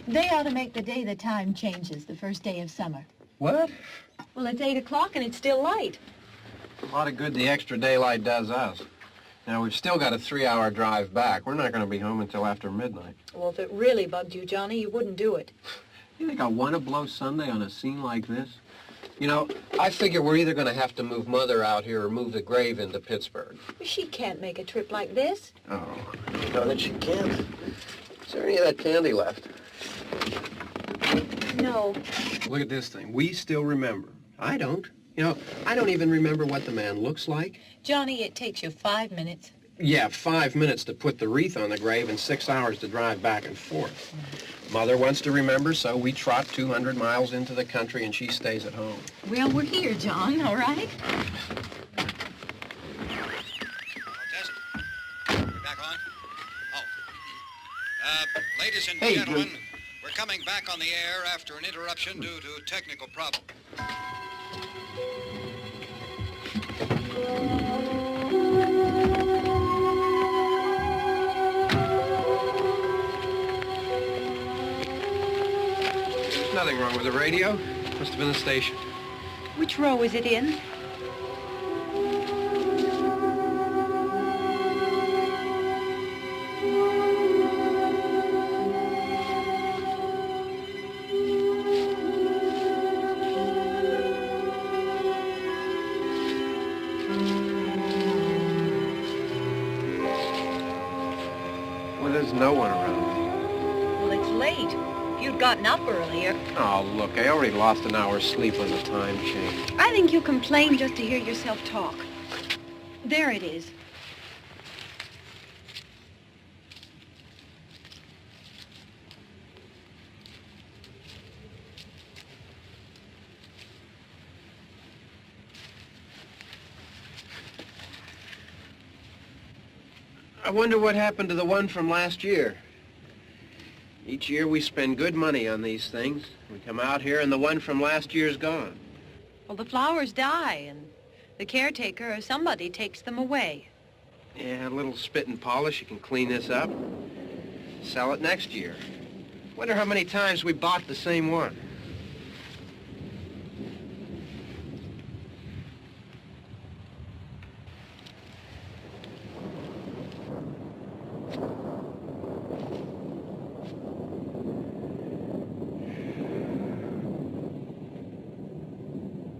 They ought to make the day the time changes, the first day of summer. What? Well, it's 8 o'clock and it's still light. A lot of good the extra daylight does us. Now, we've still got a 3-hour drive back. We're not going to be home until after midnight. Well, if it really bugged you, Johnny, you wouldn't do it. You think I want to blow Sunday on a scene like this? You know, I figure we're either going to have to move Mother out here or move the grave into Pittsburgh. She can't make a trip like this. Oh, you know that she can't. Is there any of that candy left? No. Look at this thing. We still remember. I don't. You know, I don't even remember what the man looks like. Johnny, it takes you 5 minutes. Yeah, 5 minutes to put the wreath on the grave and 6 hours to drive back and forth. Mother wants to remember, so we trot 200 miles into the country and she stays at home. Well, we're here, John, all right? Test. We're back on? Oh. Ladies and gentlemen, we're coming back on the air after an interruption due to technical problem. There's nothing wrong with the radio. Must have been the station. Which row is it in? Well, there's no one around. Well, it's late. If you'd gotten up earlier. Oh, look, I already lost an hour's sleep when the time changed. I think you complain just to hear yourself talk. There it is. I wonder what happened to the one from last year. Each year we spend good money on these things. We come out here and the one from last year's gone. Well, the flowers die, and the caretaker or somebody takes them away. Yeah, a little spit and polish, you can clean this up. Sell it next year. Wonder how many times we bought the same one.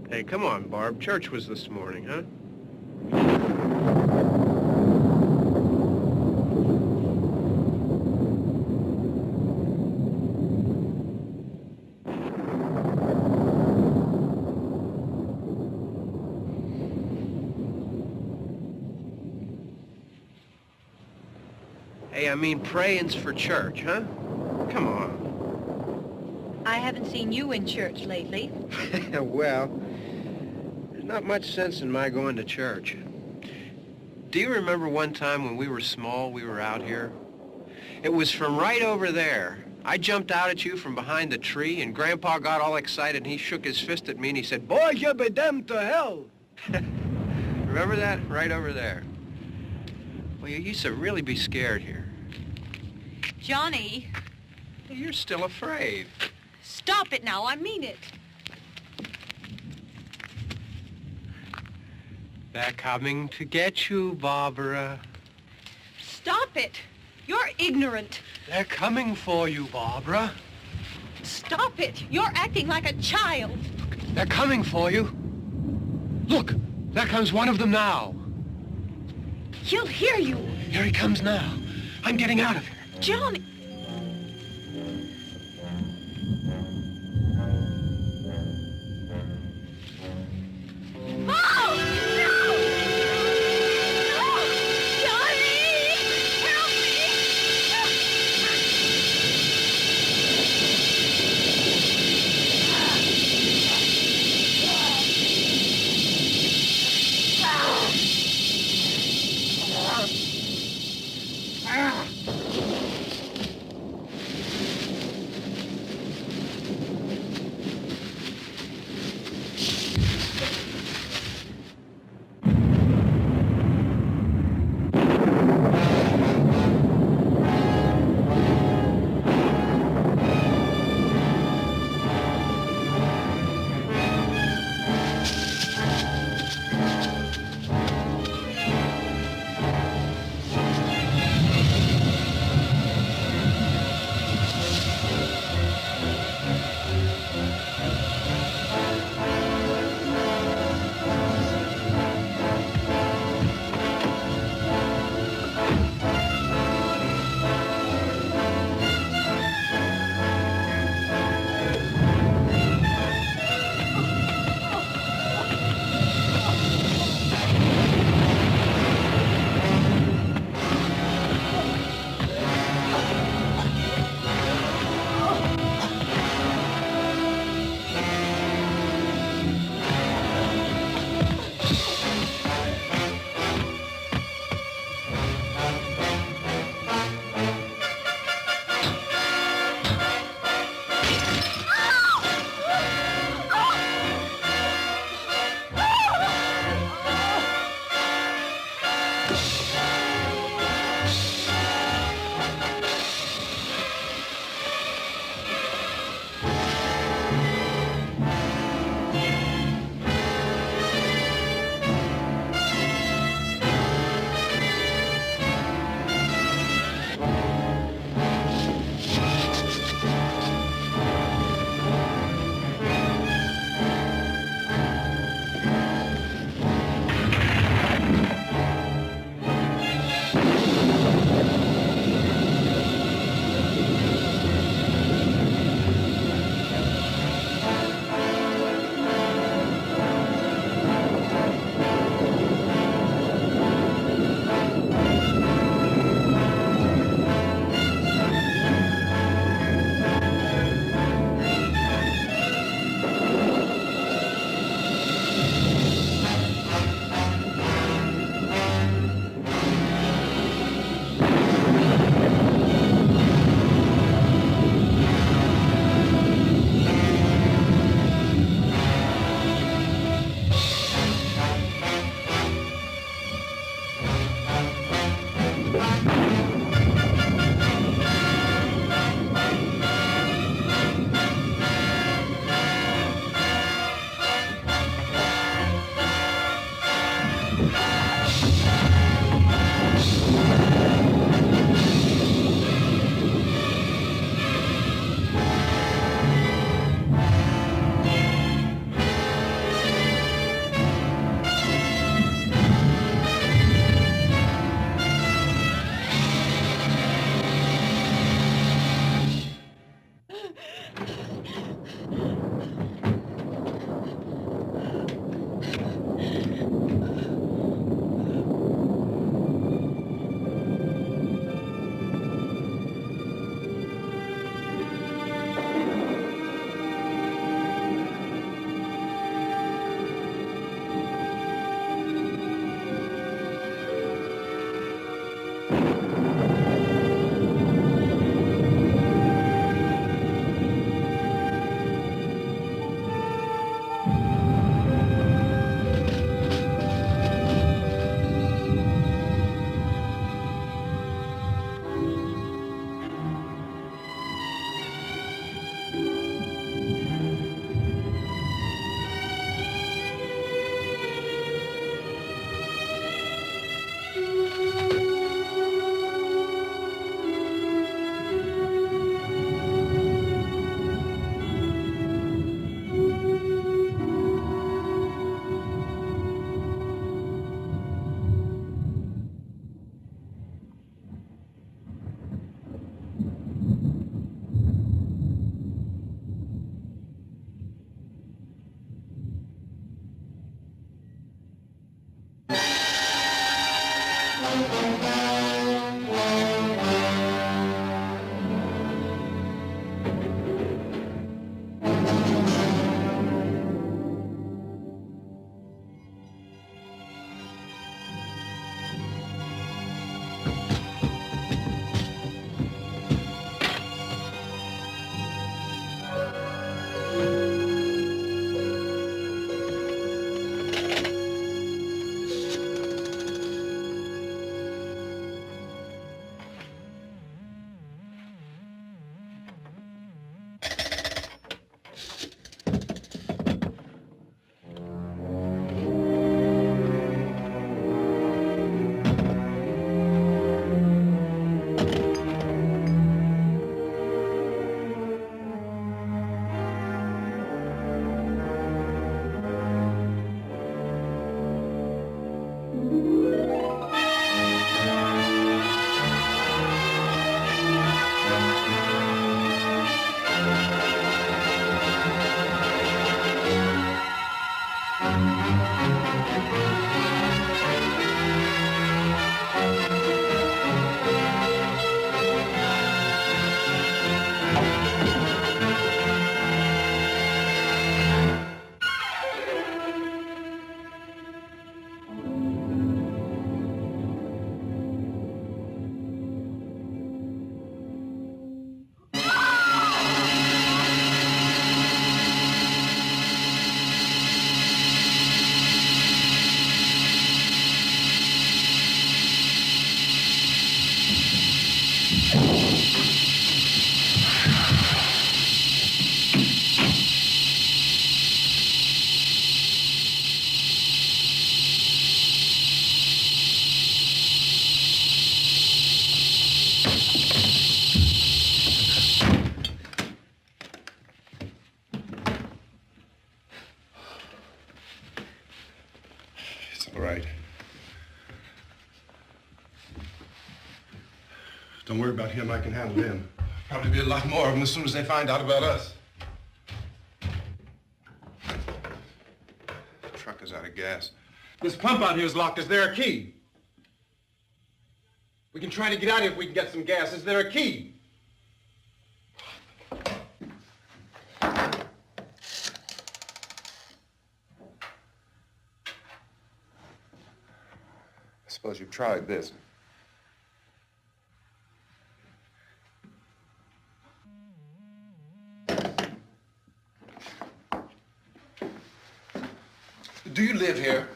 Hey, come on, Barb. Church was this morning, huh? I mean praying's for church, huh? Come on. I haven't seen you in church lately. Well, there's not much sense in my going to church. Do you remember one time when we were small, we were out here? It was from right over there. I jumped out at you from behind the tree, and Grandpa got all excited, and he shook his fist at me, and he said, "Boy, you'll be damned to hell." Remember that? Right over there. Well, you used to really be scared here. Johnny, You're still afraid. stop it now. I mean it. They're coming to get you, Barbara. Stop it. You're ignorant. They're coming for you, Barbara. Stop it. You're acting like a child. They're coming for you. Look, there comes one of them now. He'll hear you. Here he comes now. I'm getting out of here. Johnny. Oh! No! No! Johnny! Help Don't worry about him. I can handle him. Probably be a lot more of them as soon as they find out about us. The truck is out of gas. This pump out here is locked. Is there a key? We can try to get out here if we can get some gas. Is there a key? I suppose you've tried this. Do you live here?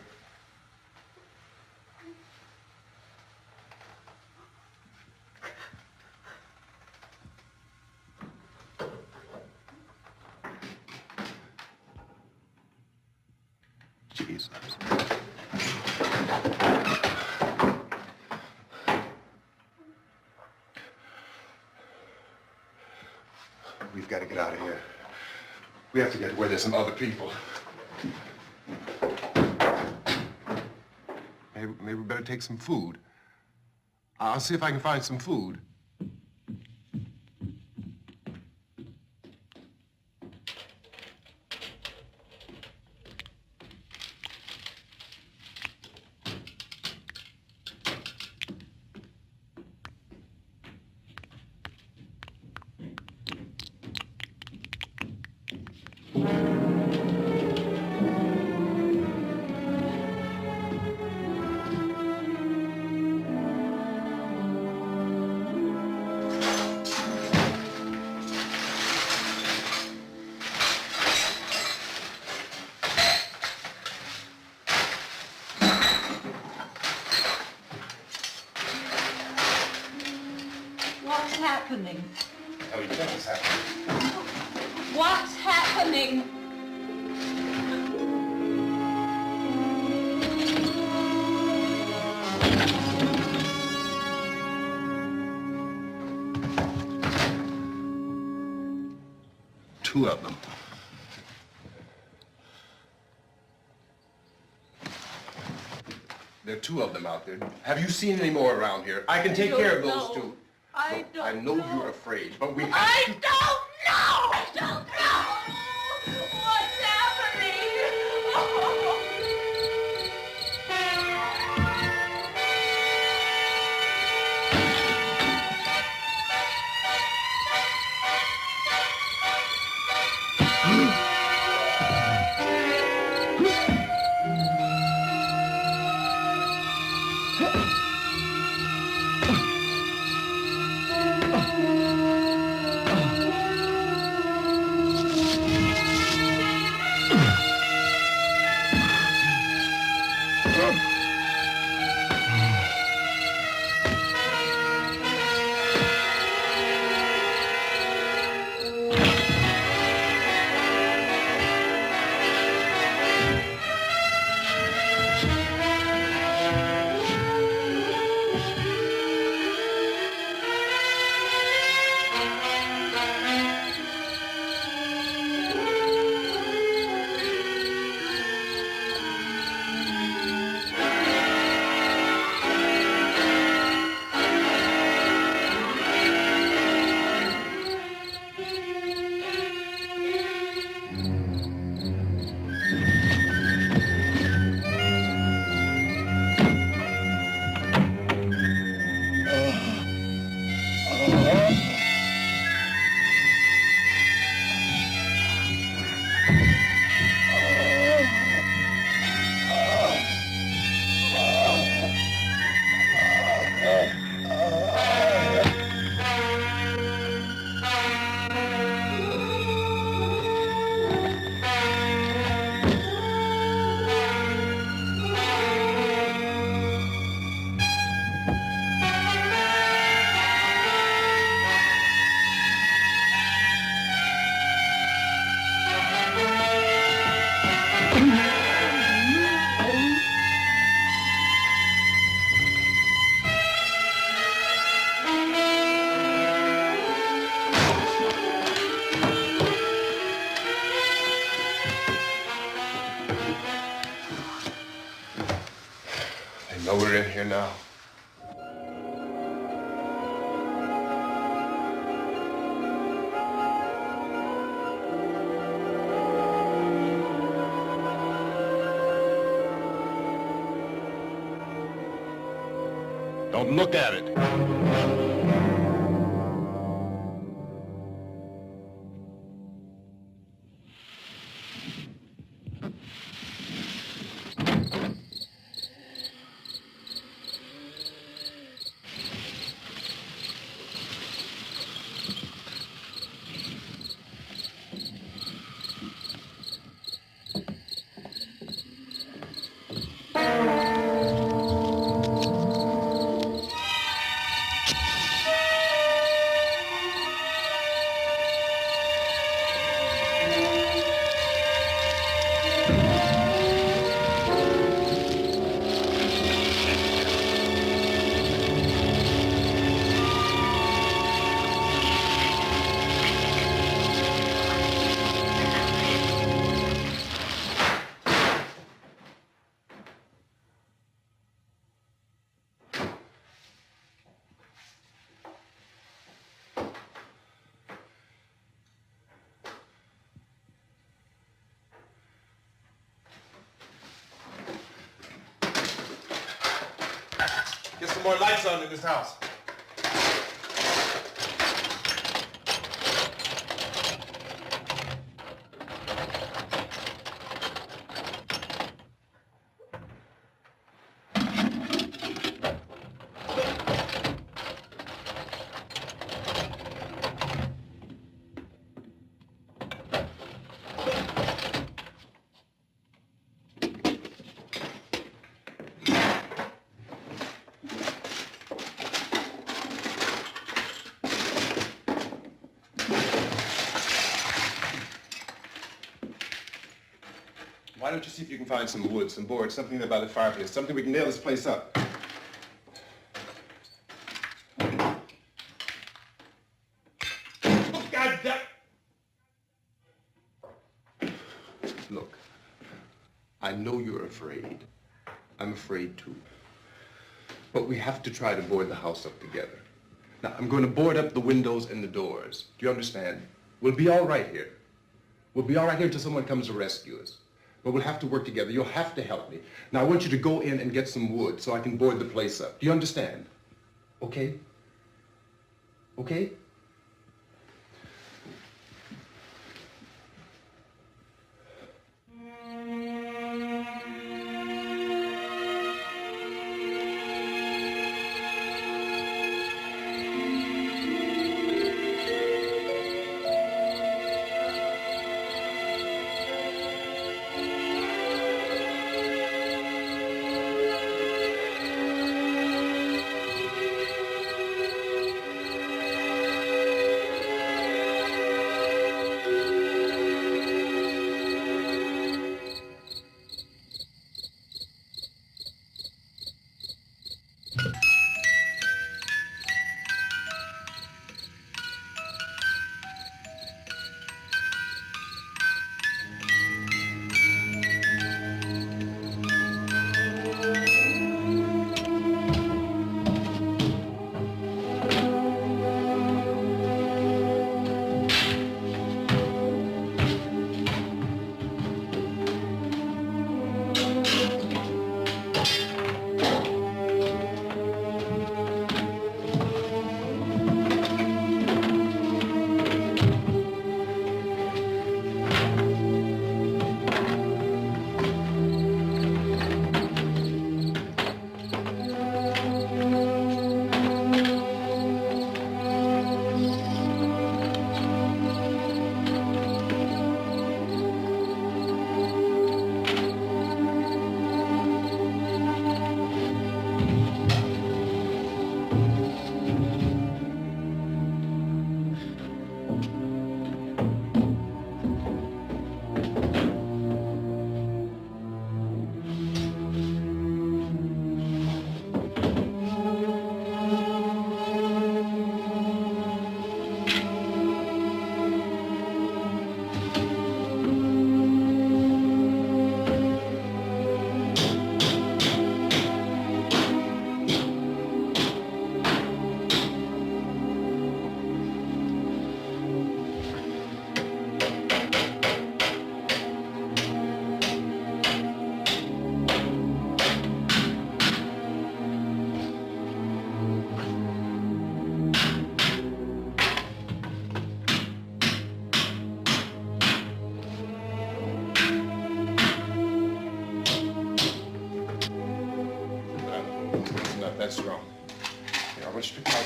Jesus. We've got to get out of here. We have to get to where there's some other people. Maybe we better take some food. I'll see if I can find some food. What's happening? Tell you what is happening. What's happening? Two of them. There are two of them out there. Have you seen any more around here? I can take care of those two. I Look, I know you're afraid, but we have I to... don't know! I don't know! What's happening? They know we're in here now. down. Look at it. Get some more lights on in this house. Why don't you see if you can find some wood, some boards, something there by the fireplace, something we can nail this place up. Oh, God damn! Look, I know you're afraid. I'm afraid too. But we have to try to board the house up together. Now, I'm going to board up the windows and the doors. Do you understand? We'll be all right here. We'll be all right here until someone comes to rescue us. But we'll have to work together. You'll have to help me. Now, I want you to go in and get some wood so I can board the place up. Do you understand? Okay? Okay?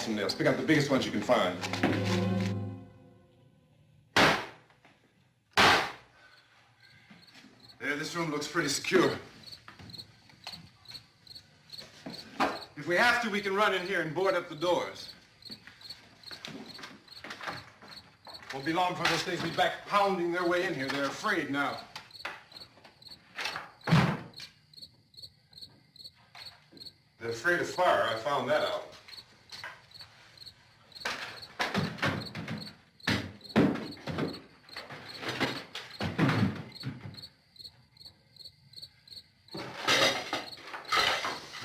some nails. Pick out the biggest ones you can find. There, this room looks pretty secure. If we have to, we can run in here and board up the doors. Won't be long before those things be back pounding their way in here. They're afraid now. They're afraid of fire. I found that out.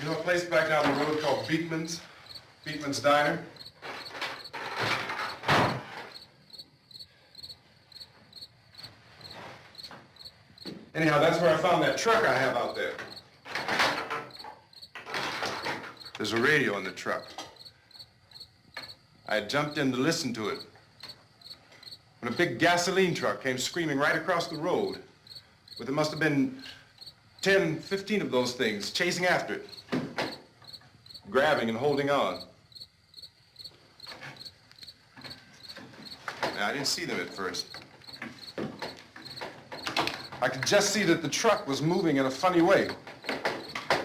You know a place back down the road called Beekman's? Beekman's Diner? Anyhow, that's where I found that truck I have out there. There's a radio in the truck. I had jumped in to listen to it when a big gasoline truck came screaming right across the road with there must have been 10, 15 of those things chasing after it, grabbing and holding on. Now, I didn't see them at first. I could just see that the truck was moving in a funny way.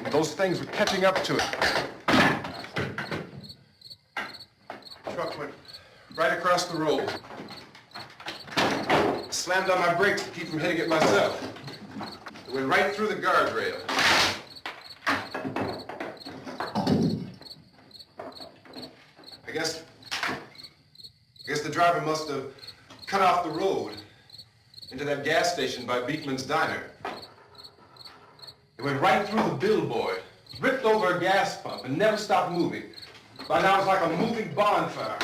Those things were catching up to it. The truck went right across the road. Slammed on my brakes to keep from hitting it myself. It went right through the guardrail. I guess the driver must have cut off the road into that gas station by Beekman's Diner. It went right through the billboard, ripped over a gas pump, and never stopped moving. By now, it's like a moving bonfire.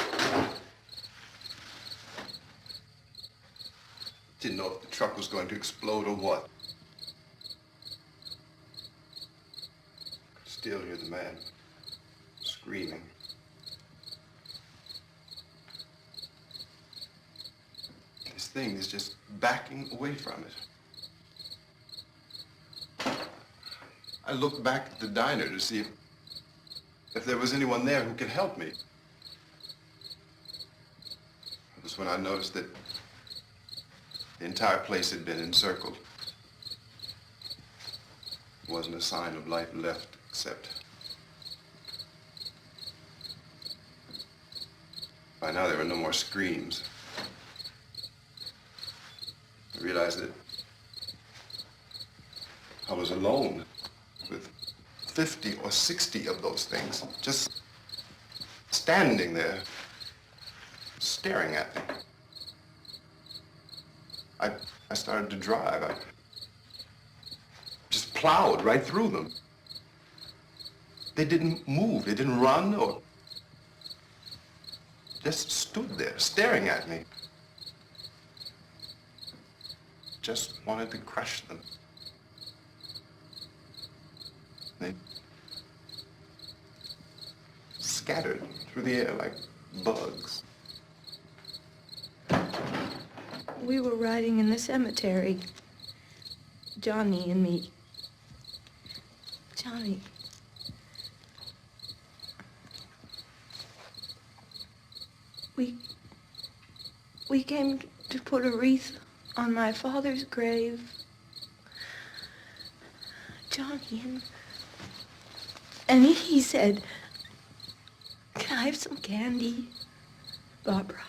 Didn't know if the truck was going to explode or what. Still hear the man screaming. This thing is just backing away from it. I looked back at the diner to see if there was anyone there who could help me. It was when I noticed that the entire place had been encircled. There wasn't a sign of life left except by now there were no more screams. I realized that I was alone with 50 or 60 of those things, just standing there, staring at me. I started to drive. I just plowed right through them. They didn't move, they didn't run or just stood there, staring at me. Just wanted to crush them. They scattered through the air like bugs. We were riding in the cemetery, Johnny and me. Johnny. We came to put a wreath on my father's grave. Johnny, and he said, "Can I have some candy, Barbara?"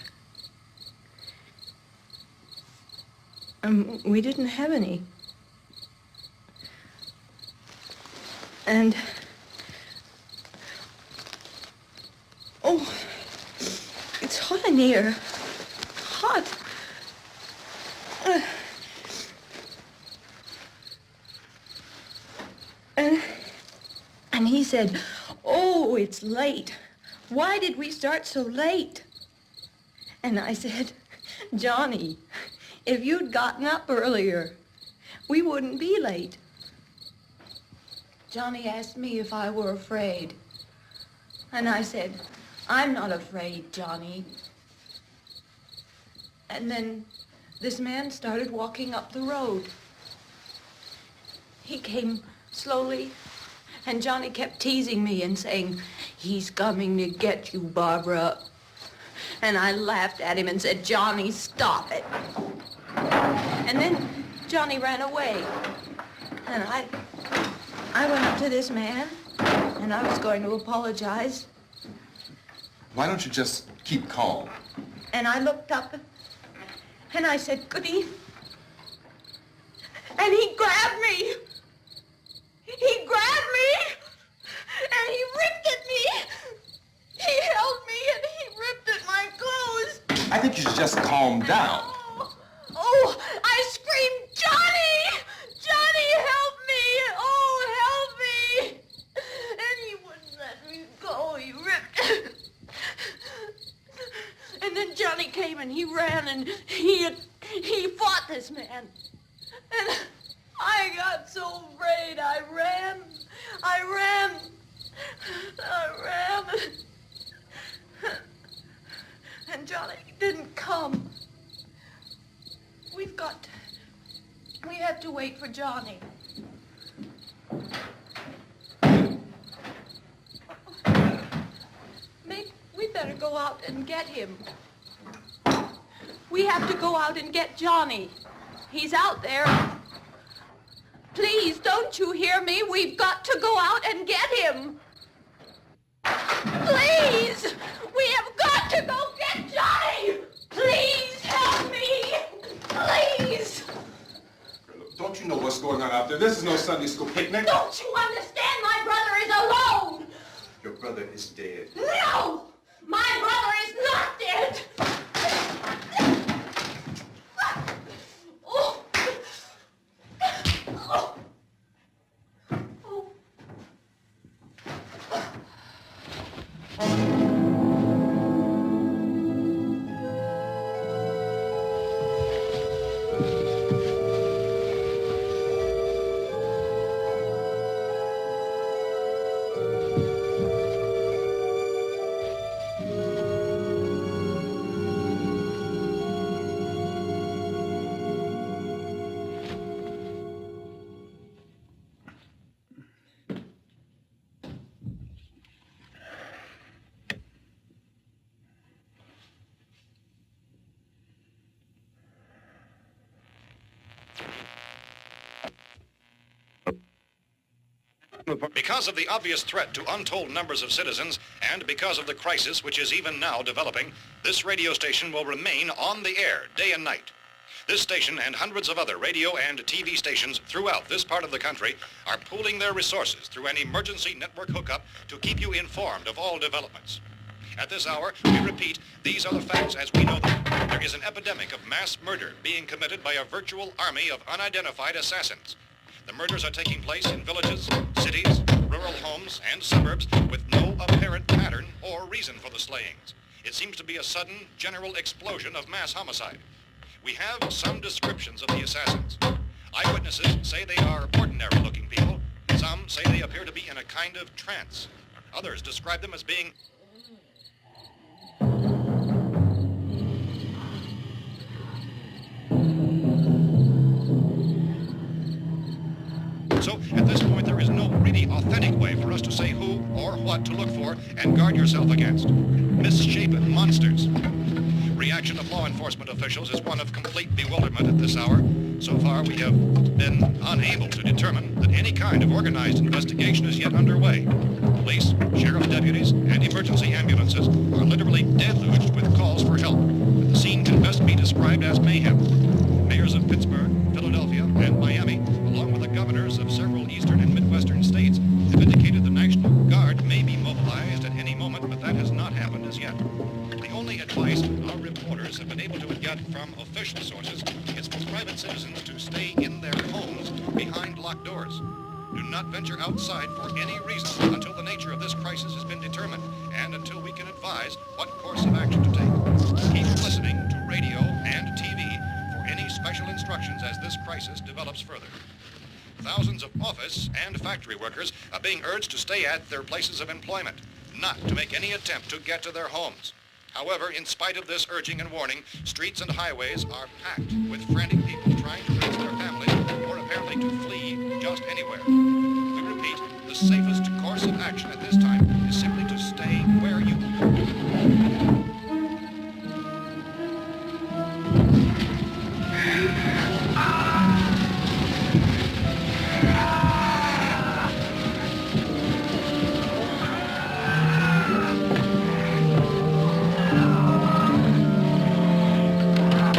We didn't have any. And, oh, it's hot in here. Hot. And he said, "Oh, it's late. Why did we start so late?" And I said, "Johnny, if you'd gotten up earlier, we wouldn't be late." Johnny asked me if I were afraid. And I said, "I'm not afraid, Johnny." And then this man started walking up the road. He came slowly, and Johnny kept teasing me and saying, "He's coming to get you, Barbara." And I laughed at him and said, "Johnny, stop it." And then Johnny ran away. And I went up to this man, and I was going to apologize. Why don't you just keep calm? And I looked up, and I said, "Good evening." And he grabbed me. He grabbed me, and he ripped at me. He held me, and he ripped at my clothes. I think you should just calm down. Oh, I screamed, "Johnny! Johnny, help me! Oh, help me!" And he wouldn't let me go. He ripped. And then Johnny came and he ran and he fought this man. And I got so afraid. I ran. And Johnny didn't come. We have to wait for Johnny. We better go out and get him. We have to go out and get Johnny. He's out there. Please, don't you hear me? We've got to go out and get him. Please! We have got to go get Johnny! Please help me! Please! Don't you know what's going on out there? This is no Sunday school picnic. Don't you understand? My brother is alone! Your brother is dead. No! My brother is not dead! Oh. Oh. Because of the obvious threat to untold numbers of citizens, and because of the crisis which is even now developing, this radio station will remain on the air day and night. This station and hundreds of other radio and TV stations throughout this part of the country are pooling their resources through an emergency network hookup to keep you informed of all developments. At this hour, we repeat, these are the facts as we know them. There is an epidemic of mass murder being committed by a virtual army of unidentified assassins. The murders are taking place in villages, cities, rural homes, and suburbs with no apparent pattern or reason for the slayings. It seems to be a sudden, general explosion of mass homicide. We have some descriptions of the assassins. Eyewitnesses say they are ordinary-looking people. Some say they appear to be in a kind of trance. Others describe them as being So, at this point, there is no really authentic way for us to say who or what to look for and guard yourself against. Misshapen monsters. Reaction of law enforcement officials is one of complete bewilderment at this hour. So far, we have been unable to determine that any kind of organized investigation is yet underway. Police, sheriff's deputies, and emergency ambulances are literally deluged with calls for help. The scene can best be described as mayhem. Mayors of Pittsburgh, Philadelphia, and Miami, along with the governors of several eastern and midwestern states, have indicated the National Guard may be mobilized at any moment, but that has not happened as yet. The only advice our reporters have been able to get from official sources is for private citizens to stay in their homes behind locked doors. Do not venture outside for any reason until the nature of this crisis has been determined and until we can advise what course of action to take. Keep listening to radio and TV for any special instructions as this crisis develops further. Thousands of office and factory workers are being urged to stay at their places of employment, not to make any attempt to get to their homes. However, in spite of this urging and warning, streets and highways are packed with frantic people trying to reach their families or apparently to flee just anywhere. We repeat, the safest course of action at this time is simply to stay where you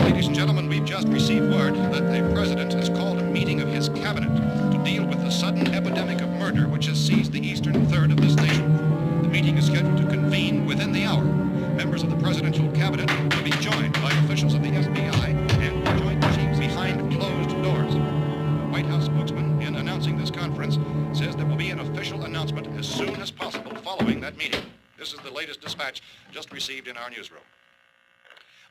Ladies and gentlemen, we've just received word that the president has called a meeting of his cabinet to deal with the sudden epidemic of murder which has seized the eastern third of this nation. The meeting is scheduled to convene within the hour. Members of the presidential cabinet will be joined by officials of the FBI and joint chiefs behind closed doors. The White House spokesman, in announcing this conference, says there will be an official announcement as soon as possible following that meeting. This is the latest dispatch just received in our newsroom.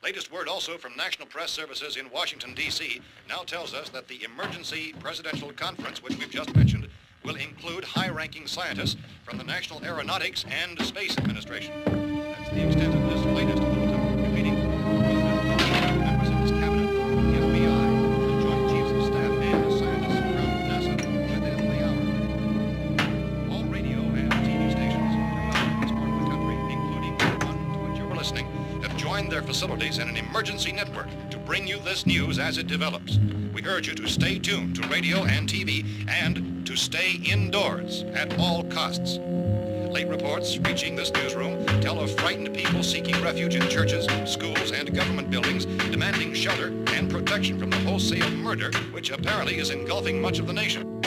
Latest word also from National Press Services in Washington, D.C. now tells us that the emergency presidential conference, which we've just mentioned, will include high-ranking scientists from the National Aeronautics and Space Administration. That's the extent of this latest bulletin. Meeting members of his cabinet, the FBI, the Joint Chiefs of Staff, and scientists from NASA within the hour. All radio and TV stations throughout this part of the country, including the one to which you're listening, have joined their facilities in an emergency network to bring you this news as it develops. We urge you to stay tuned to radio and TV and to stay indoors at all costs. Late reports reaching this newsroom tell of frightened people seeking refuge in churches, schools, and government buildings, demanding shelter and protection from the wholesale murder which apparently is engulfing much of the nation.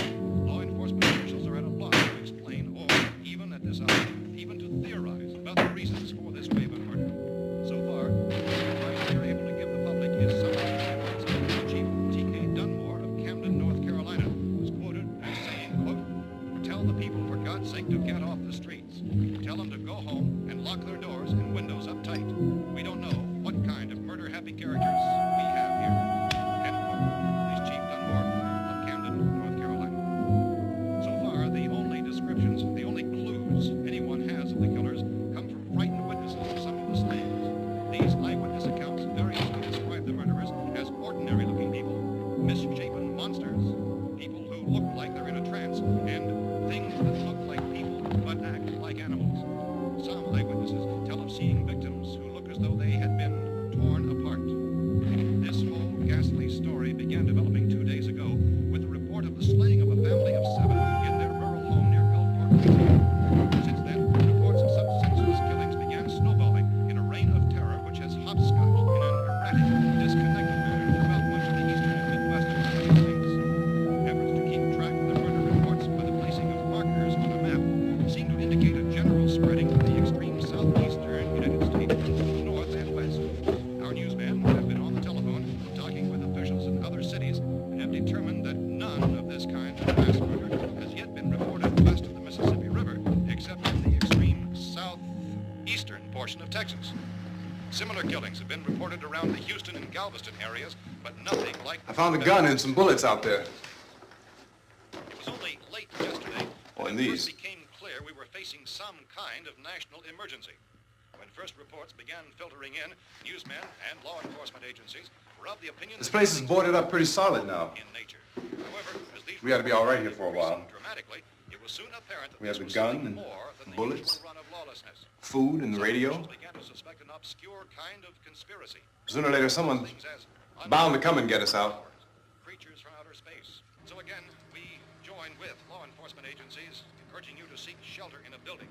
Law enforcement officials are at a loss to explain or, even at this hour, even to theorize about the reasons for this wave of murder. So far, the advice they're able to give the public is somewhat Chief T.K. Dunmore of Camden, North Carolina, was quoted as saying, quote, "Tell the people, for God's sake, to get off the streets. Tell them to go home and lock their doors and windows up tight. We don't know what kind of murder-happy characters we have here." End quote. This Chief Dunmore of Camden, North Carolina. So far, the only descriptions, the only clues anyone has of the killers come from frightened witnesses of some of the slayings. These eyewitness accounts variously describe the murderers as ordinary-looking people, misshapen monsters, people who look like they're in a trance, and things that look like people but act like animals. Some eyewitnesses tell of seeing victims who look as though they had been torn apart. This whole ghastly story began developing 2 days ago with the report of the slaying of a family of 7 in their rural home near Gulfport, Louisiana. Since then, reports of such senseless killings began snowballing in a reign of terror which has hopscotched in an erratic, disconnected manner throughout much of the eastern and midwestern United States. Efforts to keep track of the murder reports by the placing of markers on a map seem to indicate a general spreading of the extreme southeastern United States, north and west. Our newsmen have been on the telephone talking with officials in other cities and have determined that none of this kind of mass murder has yet been reported west of the Mississippi River, except in the extreme southeastern portion of Texas. Similar killings have been reported around the Houston and Galveston areas, but nothing like... I found a gun and some bullets out there. It was only late yesterday Oh, that and it these. first became clear we were facing some kind of national emergency. When first reports began filtering in, newsmen and law enforcement agencies were of the opinion This that place is things boarded were up pretty solid now. in nature. However, as these We ought to be all right here for a while. dramatically, it was soon apparent that We have this the was gun something and more than the bullets, usual run of lawlessness. food and the Some radio. officials began to suspect an obscure kind of conspiracy. Sooner or later, someone's Things as bound to come and get us out. creatures from outer space. So again, we join with law enforcement agencies, urging you to seek shelter in a building.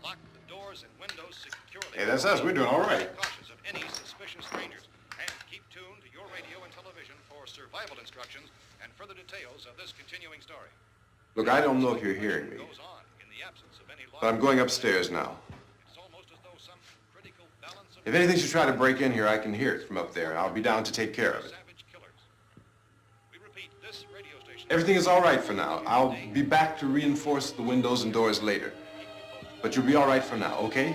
Lock the doors and windows securely. Hey, that's us. We're doing all right. Be cautious of any suspicious strangers, and keep tuned to your radio and television for survival instructions and further details of this continuing story. Look, I don't know if you're hearing me, Goes on in the absence of any law. but I'm going upstairs now. It's almost as though some critical balance of If anything should try to break in here, I can hear it from up there, and I'll be down to take care of it. savage killers. We repeat, this radio station. Everything is all right for now. I'll be back to reinforce the windows and doors later. But you'll be all right for now, okay?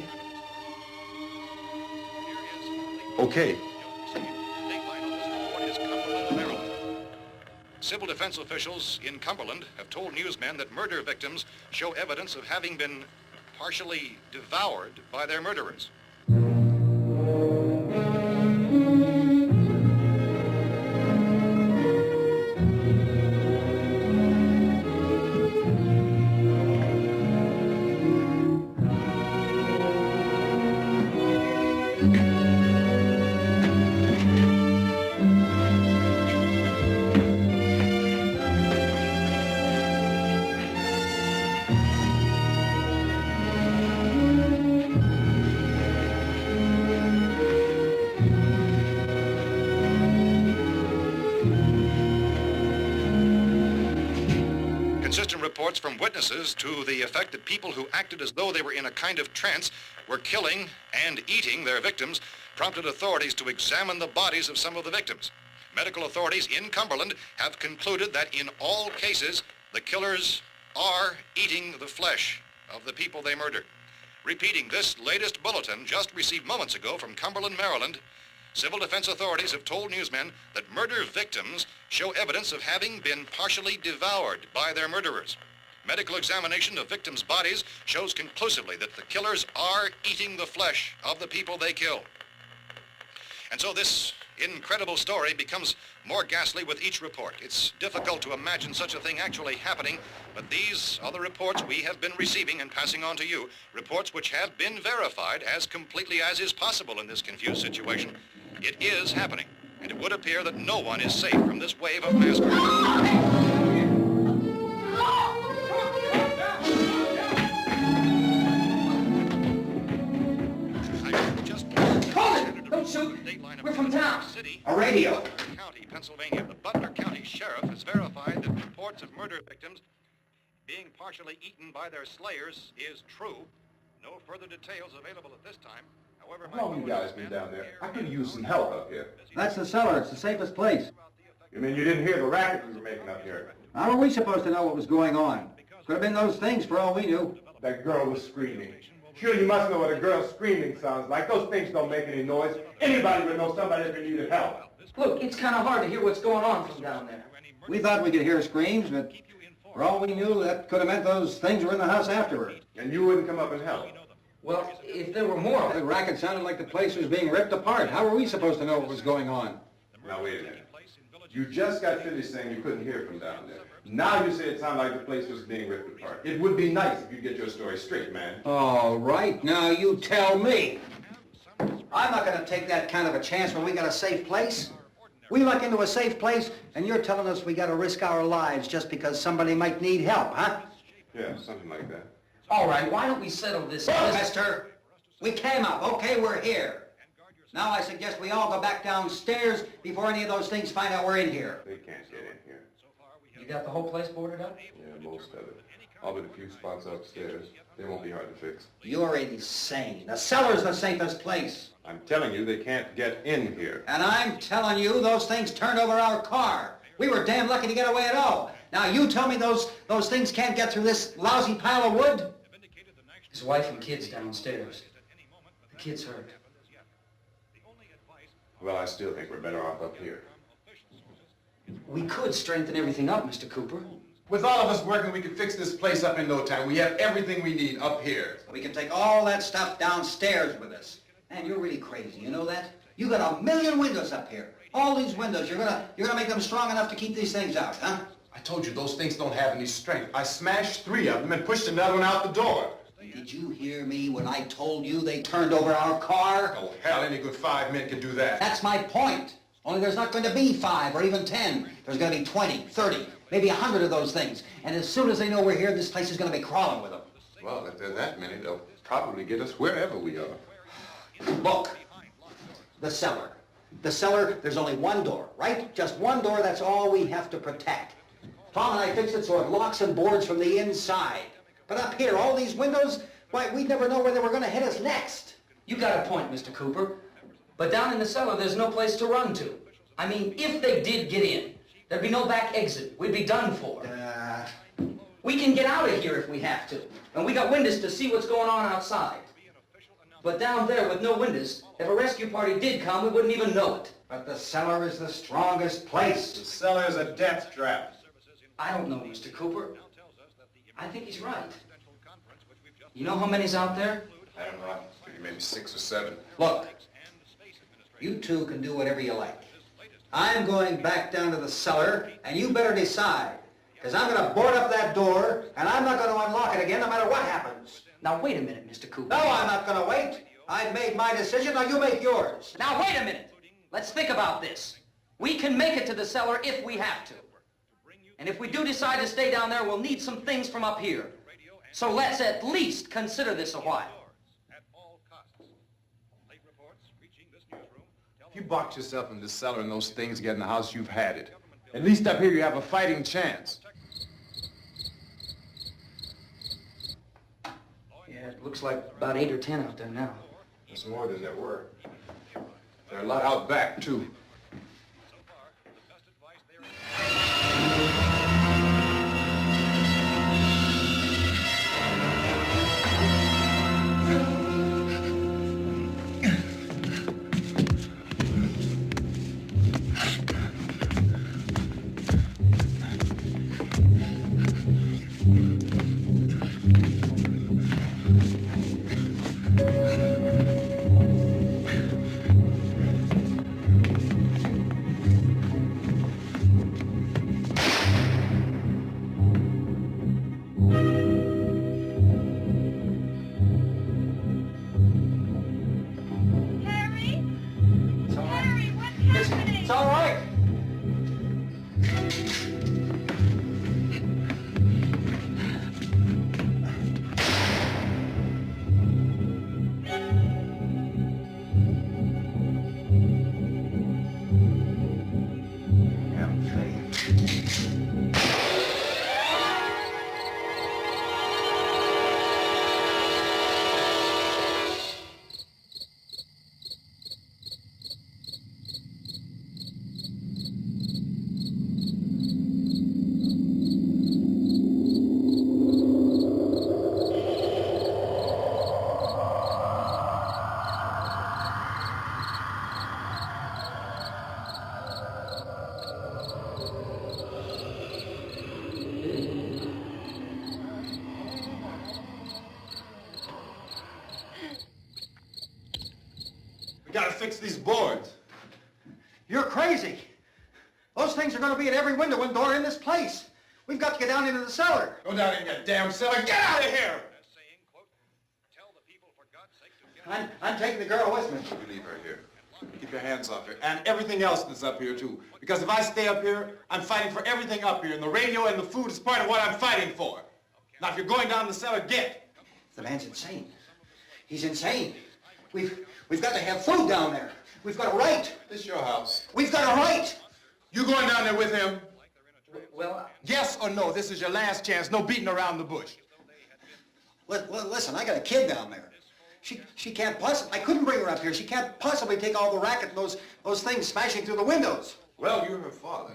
Okay. Civil defense officials in Cumberland have told newsmen that murder victims show evidence of having been partially devoured by their murderers. Consistent reports from witnesses to the effect that people who acted as though they were in a kind of trance were killing and eating their victims prompted authorities to examine the bodies of some of the victims. Medical authorities in Cumberland have concluded that in all cases, the killers are eating the flesh of the people they murdered. Repeating this latest bulletin just received moments ago from Cumberland, Maryland, civil defense authorities have told newsmen that murder victims show evidence of having been partially devoured by their murderers. Medical examination of victims' bodies shows conclusively that the killers are eating the flesh of the people they kill. And so this incredible story becomes more ghastly with each report. It's difficult to imagine such a thing actually happening, but these are the reports we have been receiving and passing on to you, reports which have been verified as completely as is possible in this confused situation. It is happening, and it would appear that no one is safe from this wave of mass murder. Shoot. We're from town. A radio. County, Pennsylvania. The Butler County Sheriff has verified that reports of murder victims being partially eaten by their slayers is true. No further details available at this time. However, How long you guys been down there? I could use some help up here. That's the cellar. It's the safest place. You mean you didn't hear the racket we were making up here? How were we supposed to know what was going on? Could have been those things for all we knew. That girl was screaming. Sure, you must know what a girl's screaming sounds like. Those things don't make any noise. Anybody would know somebody ever needed help. Look, it's kind of hard to hear what's going on from down there. We thought we could hear screams, but for all we knew, that could have meant those things were in the house afterward. And you wouldn't come up and help? Well, if there were more of The it... racket sounded like the place was being ripped apart. How were we supposed to know what was going on? Now, wait a minute. You just got finished saying you couldn't hear from down there. Now you say it sounded like the place was being ripped apart. It would be nice if you get your story straight, man. All right, now you tell me. I'm not going to take that kind of a chance when we got a safe place. We luck into a safe place, and you're telling us we got to risk our lives just because somebody might need help, huh? Yeah, something like that. All right, why don't we settle this... Look, mister, we came up. Okay, we're here. Now I suggest we all go back downstairs before any of those things find out we're in here. They can't get in here. You got the whole place boarded up? Yeah, most of it. All but a few spots upstairs. They won't be hard to fix. You're insane. The cellar's the safest place. I'm telling you, they can't get in here. And I'm telling you, those things turned over our car. We were damn lucky to get away at all. Now you tell me those things can't get through this lousy pile of wood? His wife and kids downstairs. The kid's hurt. Well, I still think we're better off up here. We could strengthen everything up, Mr. Cooper. With all of us working, we could fix this place up in no time. We have everything we need up here. We can take all that stuff downstairs with us. Man, you're really crazy, you know that? You got 1,000,000 windows up here. All these windows, you're gonna make them strong enough to keep these things out, huh? I told you, those things don't have any strength. I smashed 3 of them and pushed another one out the door. Did you hear me when I told you they turned over our car? Oh, hell, any good 5 men can do that. That's my point. Only there's not going to be 5 or even 10. There's going to be 20, 30, maybe 100 of those things. And as soon as they know we're here, this place is going to be crawling with them. Well, if there are that many, they'll probably get us wherever we are. Look, the cellar. The cellar, there's only one door, right? Just one door, that's all we have to protect. Tom and I fixed it so it locks and boards from the inside. But up here, all these windows, why, we'd never know where they were going to hit us next. You got a point, Mr. Cooper. But down in the cellar, there's no place to run to. I mean, if they did get in, there'd be no back exit. We'd be done for. We can get out of here if we have to. And we got windows to see what's going on outside. But down there with no windows, if a rescue party did come, we wouldn't even know it. But the cellar is the strongest place. The cellar is a death trap. I don't know, Mr. Cooper. I think he's right. You know how many's out there? I don't know. Maybe 6 or 7. Look, you two can do whatever you like. I'm going back down to the cellar, and you better decide. Because I'm going to board up that door, and I'm not going to unlock it again no matter what happens. Now, wait a minute, Mr. Cooper. No, I'm not going to wait. I've made my decision, now you make yours. Now, wait a minute. Let's think about this. We can make it to the cellar if we have to. And if we do decide to stay down there, we'll need some things from up here. So let's at least consider this a while. If you box yourself in the cellar and those things get in the house, you've had it. At least up here you have a fighting chance. Yeah, it looks like about 8 or 10 out there now. There's more than there were. There are a lot out back, too. It's all right. We gotta fix these boards. You're crazy. Those things are going to be at every window and door in this place. We've got to get down into the cellar. Go down in that damn cellar. Get out of here! I'm taking the girl with me. You leave her here. Keep your hands off her. And everything else that's up here, too. Because if I stay up here, I'm fighting for everything up here. And the radio and the food is part of what I'm fighting for. Now, if you're going down the cellar, get. The man's insane. He's insane. We've got to have food down there. We've got a right. This your house. We've got a right. You going down there with him? Well, Yes or no? This is your last chance. No beating around the bush. Listen, I got a kid down there. She can't possibly, I couldn't bring her up here. She can't possibly take all the racket and those things smashing through the windows. Well, you're her father.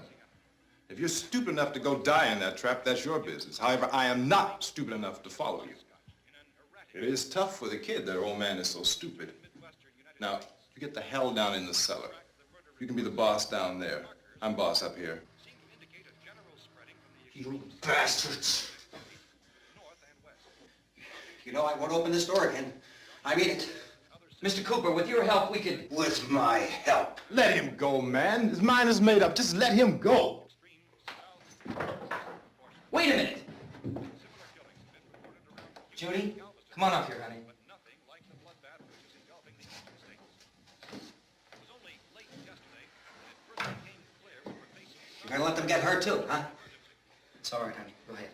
If you're stupid enough to go die in that trap, that's your business. However, I am not stupid enough to follow you. It is tough for the kid that old man is so stupid. Now, you get the hell down in the cellar. You can be the boss down there. I'm boss up here. You bastards. You know, I won't open this door again. I mean it. Mr. Cooper, with your help, we could... With my help. Let him go, man. His mind is made up. Just let him go. Wait a minute. Judy, come on up here, honey. You're gonna let them get hurt too, huh? It's all right, honey. Go ahead.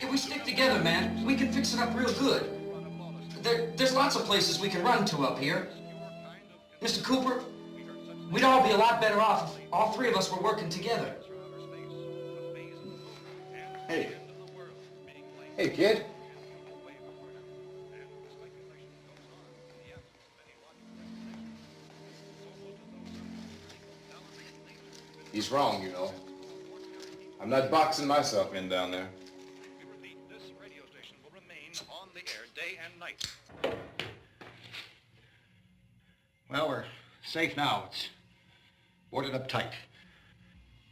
If we stick together, man, we can fix it up real good. There's lots of places we can run to up here. Mr. Cooper, we'd all be a lot better off if all three of us were working together. Hey. Hey, kid. He's wrong, you know. I'm not boxing myself in down there. We repeat, this radio station will remain on the air day and night. Well, we're safe now. It's boarded up tight.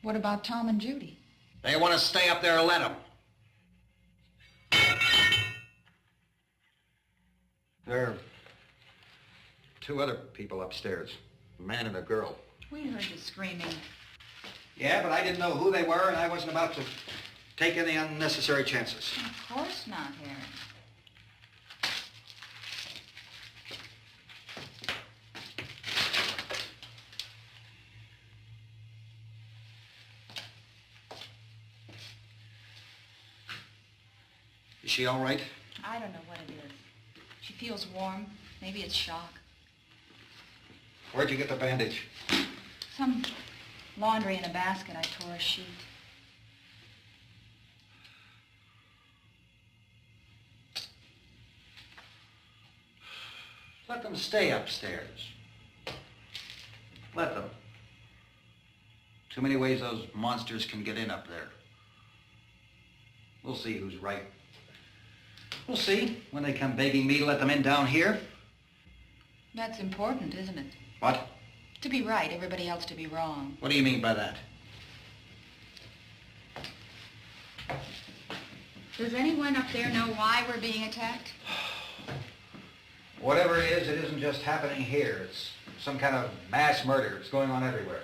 What about Tom and Judy? They want to stay up there and let them. There are two other people upstairs, a man and a girl. We heard you screaming. Yeah, but I didn't know who they were, and I wasn't about to take any unnecessary chances. Of course not, Harry. Is she all right? I don't know what it is. She feels warm. Maybe it's shock. Where'd you get the bandage? Some laundry in a basket. I tore a sheet. Let them stay upstairs. Let them. Too many ways those monsters can get in up there. We'll see who's right. We'll see when they come begging me to let them in down here. That's important, isn't it? What? To be right, everybody else to be wrong. What do you mean by that? Does anyone up there know why we're being attacked? Whatever it isn't just happening here. It's some kind of mass murder. It's going on everywhere.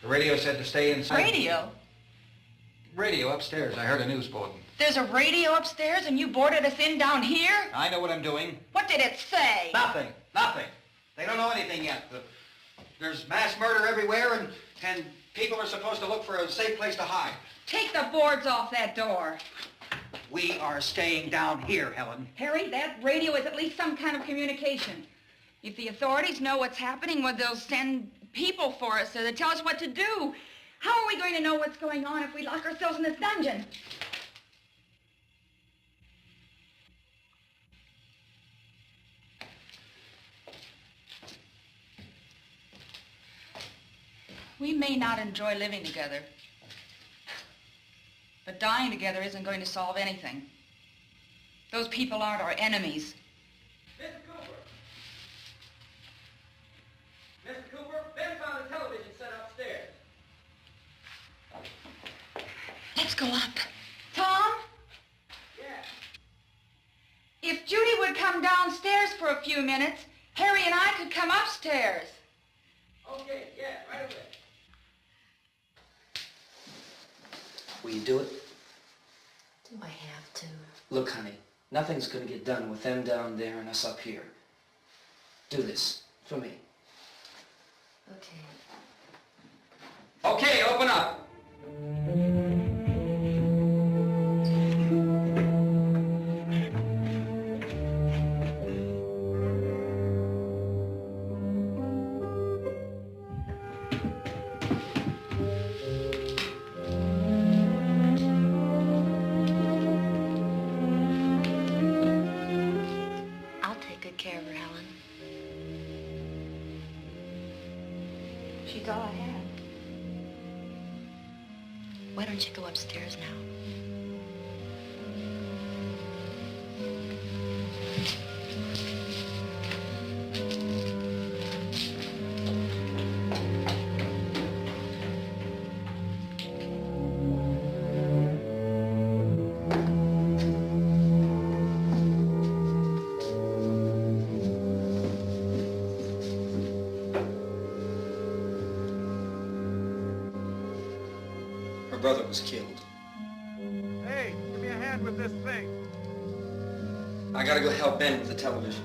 The radio said to stay inside. Radio? Radio upstairs. I heard a news bulletin. There's a radio upstairs and you boarded us in down here? I know what I'm doing. What did it say? Nothing. Nothing. They don't know anything yet. There's mass murder everywhere, and people are supposed to look for a safe place to hide. Take the boards off that door. We are staying down here, Helen. Harry, that radio is at least some kind of communication. If the authorities know what's happening, well, they'll send people for us to tell us what to do. How are we going to know what's going on if we lock ourselves in this dungeon? We may not enjoy living together, but dying together isn't going to solve anything. Those people aren't our enemies. Mr. Cooper! Mr. Cooper, Ben found a television set upstairs. Let's go up. Tom? Yeah. If Judy would come downstairs for a few minutes, Harry and I could come upstairs. Okay, yeah, right away. Will you do it? Do I have to? Look, honey, nothing's gonna get done with them down there and us up here. Do this for me. Okay. Okay, open up. I'll take good care of her, Helen. She's all I have. Why don't you go upstairs now? Her brother was killed. Hey, give me a hand with this thing. I gotta go help Ben with the television.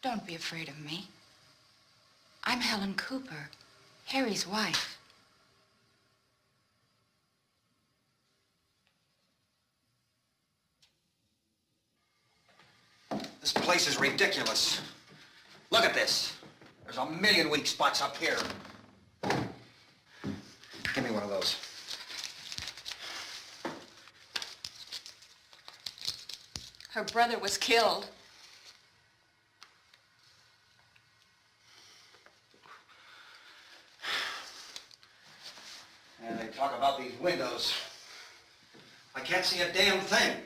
Don't be afraid of me. I'm Helen Cooper, Harry's wife. This place is ridiculous. Look at this. There's a million weak spots up here. Give me one of those. Her brother was killed. And they talk about these windows. I can't see a damn thing.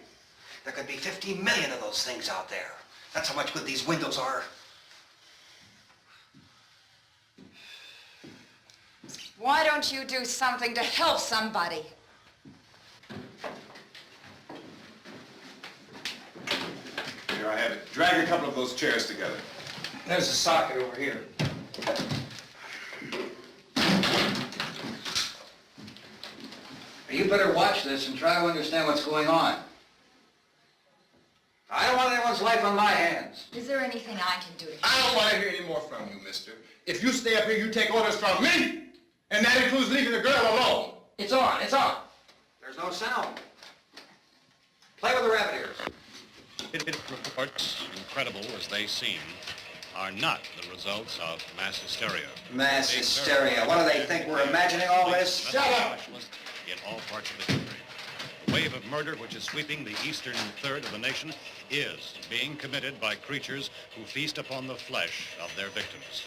There could be 50 million of those things out there. That's how much good these windows are. Why don't you do something to help somebody? Here I have it. Drag a couple of those chairs together. There's a socket over here. You better watch this and try to understand what's going on. I don't want anyone's life on my hands. Is there anything I can do to help? I don't want to hear any more from you, mister. If you stay up here, you take orders from me. And that includes leaving the girl alone. It's on, it's on. There's no sound. Play with the rabbit ears. Reports, incredible as they seem, are not the results of mass hysteria. Mass hysteria. What do they think? We're imagining all this? Shut up! In all parts of the country. The wave of murder which is sweeping the eastern third of the nation is being committed by creatures who feast upon the flesh of their victims.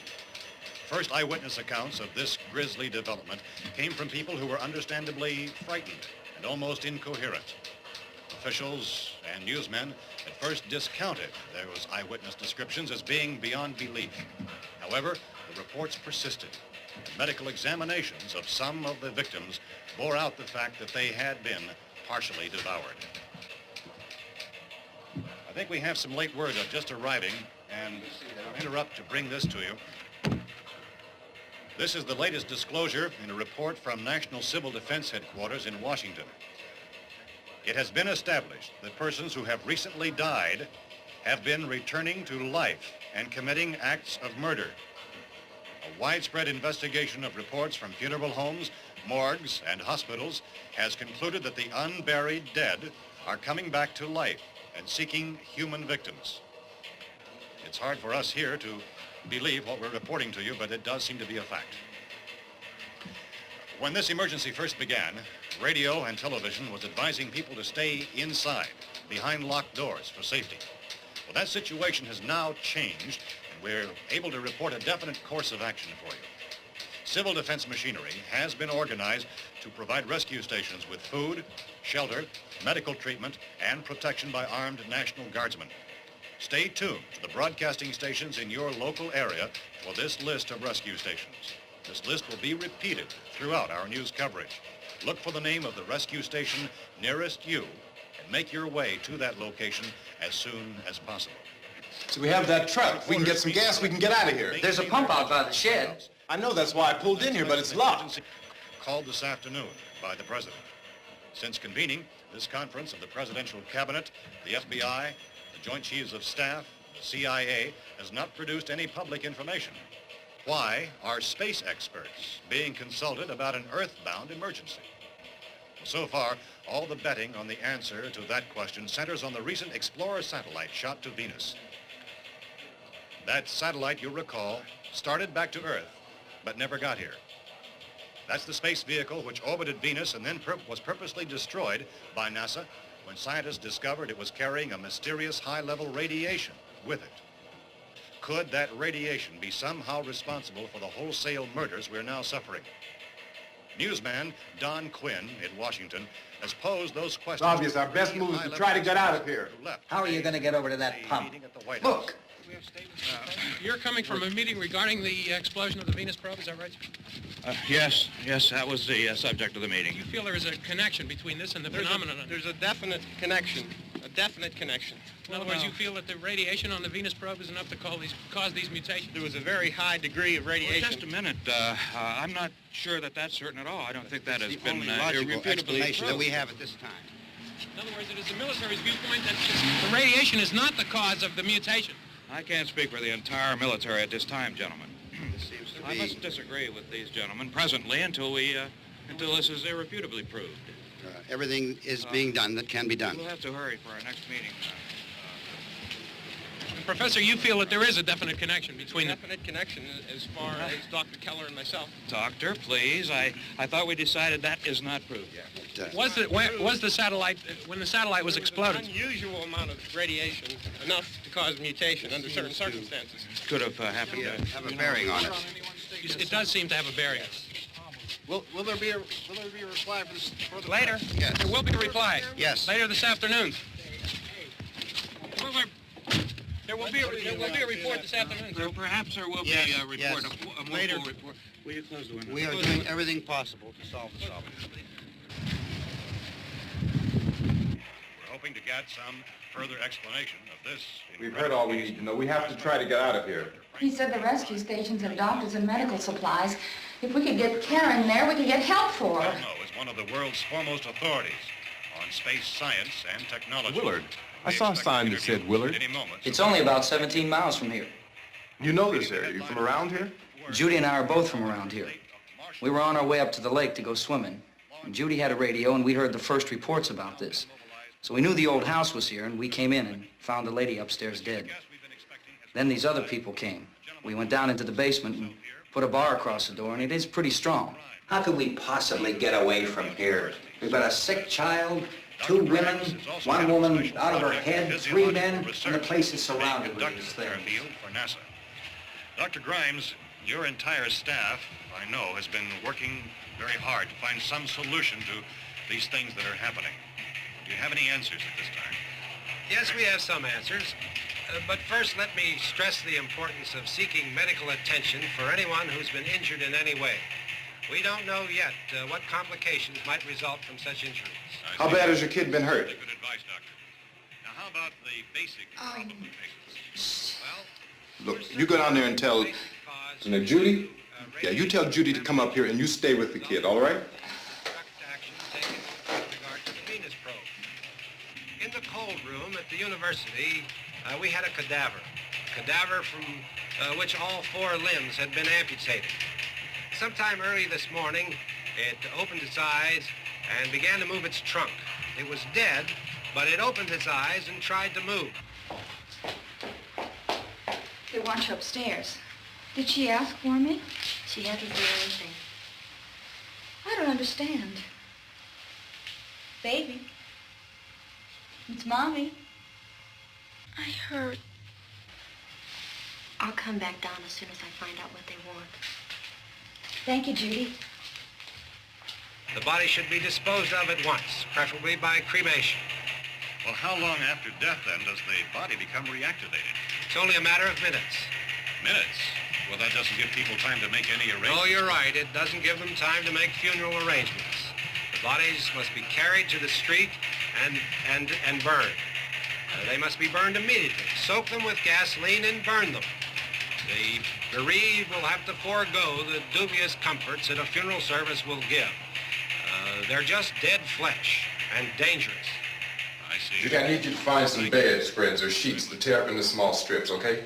First eyewitness accounts of this grisly development came from people who were understandably frightened and almost incoherent. Officials and newsmen at first discounted those eyewitness descriptions as being beyond belief. However, the reports persisted. Medical examinations of some of the victims bore out the fact that they had been partially devoured. I think we have some late word just arriving, and I'll interrupt to bring this to you. This is the latest disclosure in a report from National Civil Defense Headquarters in Washington. It has been established that persons who have recently died have been returning to life and committing acts of murder. A widespread investigation of reports from funeral homes, morgues, and hospitals has concluded that the unburied dead are coming back to life and seeking human victims. It's hard for us here to believe what we're reporting to you, but it does seem to be a fact. When this emergency first began, radio and television was advising people to stay inside, behind locked doors for safety. Well, that situation has now changed, and we're able to report a definite course of action for you. Civil defense machinery has been organized to provide rescue stations with food, shelter, medical treatment, and protection by armed National Guardsmen. Stay tuned to the broadcasting stations in your local area for this list of rescue stations. This list will be repeated throughout our news coverage. Look for the name of the rescue station nearest you and make your way to that location as soon as possible. So we have that truck. If we can get some gas, we can get out of here. There's a pump out by the shed. I know, that's why I pulled in here, but it's locked. Called this afternoon by the President. Since convening this conference of the Presidential Cabinet, the FBI, the Joint Chiefs of Staff, the CIA has not produced any public information. Why are space experts being consulted about an Earthbound emergency? So far, all the betting on the answer to that question centers on the recent Explorer satellite shot to Venus. That satellite, you'll recall, started back to Earth, but never got here. That's the space vehicle which orbited Venus and then was purposely destroyed by NASA when scientists discovered it was carrying a mysterious high-level radiation with it. Could that radiation be somehow responsible for the wholesale murders we're now suffering? Newsman Don Quinn in Washington has posed those questions. It's obvious our best move is to try to get out of here. How are you going to get over to that pump? Look! You're coming from a meeting regarding the explosion of the Venus probe, is that right? Yes, that was the subject of the meeting. You feel there is a connection between this and the phenomenon? There's a definite connection. A definite connection. In other words, you feel that the radiation on the Venus probe is enough to cause these mutations? There was a very high degree of radiation. Well, just a minute. I'm not sure that that's certain at all. I don't think that has been logical irrefutably explanation that proved. we have at this time. In other words, it is the military's viewpoint that the radiation is not the cause of the mutation. I can't speak for the entire military at this time, gentlemen. This seems to I be... must disagree with these gentlemen presently until this is irrefutably proved. everything is being done that can be done. We'll have to hurry for our next meeting. Professor, you feel that there is a definite connection between them? Definite connection as far as Dr. Keller and myself. Doctor, please. I thought we decided that is not proved yet. Was the satellite, when the satellite was exploded? An unusual amount of radiation, enough to cause mutation under certain circumstances. Could have happened to have a bearing on it. It does seem to have a bearing. Will there be a reply for this further? Later? Yes. There will be a reply. Yes. Later this afternoon. There will be a report this afternoon. Perhaps there will be a report, a full report. Will you close the window? We are doing everything possible to solve the problem. We're hoping to get some further explanation of this. We've heard all we need to know. We have to try to get out of here. He said the rescue stations have doctors and medical supplies. If we could get Karen there, we could get help for her. Belknap is one of the world's foremost authorities on space science and technology. Willard. I saw a sign that said Willard. Any moment. It's only about 17 miles from here. You know this area. You from around here? Judy and I are both from around here. We were on our way up to the lake to go swimming. And Judy had a radio, and we heard the first reports about this. So we knew the old house was here, and we came in and found the lady upstairs dead. Then these other people came. We went down into the basement and put a bar across the door, and it is pretty strong. How could we possibly get away from here? We've got a sick child, 2 women, 1 woman out of her head, 3 men, and the place is surrounded with these things. For NASA. Dr. Grimes, your entire staff, I know, has been working very hard to find some solution to these things that are happening. Do you have any answers at this time? Yes, we have some answers. But first, let me stress the importance of seeking medical attention for anyone who's been injured in any way. We don't know yet what complications might result from such injuries. How bad has your kid been hurt? Good advice, Doctor. Now, how about the basic problem of patients? Well, Look, you go down there and tell... Now, Judy? Yeah, you tell Judy to come up here and you stay with the kid, all right? In the cold room at the university, we had a cadaver from which all 4 limbs had been amputated. Sometime early this morning, it opened its eyes and began to move its trunk. It was dead, but it opened its eyes and tried to move. They want you upstairs. Did she ask for me? She hasn't done anything. I don't understand. Baby. It's Mommy. I heard. I'll come back down as soon as I find out what they want. Thank you, Judy. The body should be disposed of at once, preferably by cremation. Well, how long after death, then, does the body become reactivated? It's only a matter of minutes. Minutes? Well, that doesn't give people time to make any arrangements. No, you're right. It doesn't give them time to make funeral arrangements. The bodies must be carried to the street and burned. They must be burned immediately. Soak them with gasoline and burn them. The bereaved will have to forego the dubious comforts that a funeral service will give. They're just dead flesh and dangerous. I see. Judy, I need you to find some bedspreads or sheets to tear up into small strips, okay?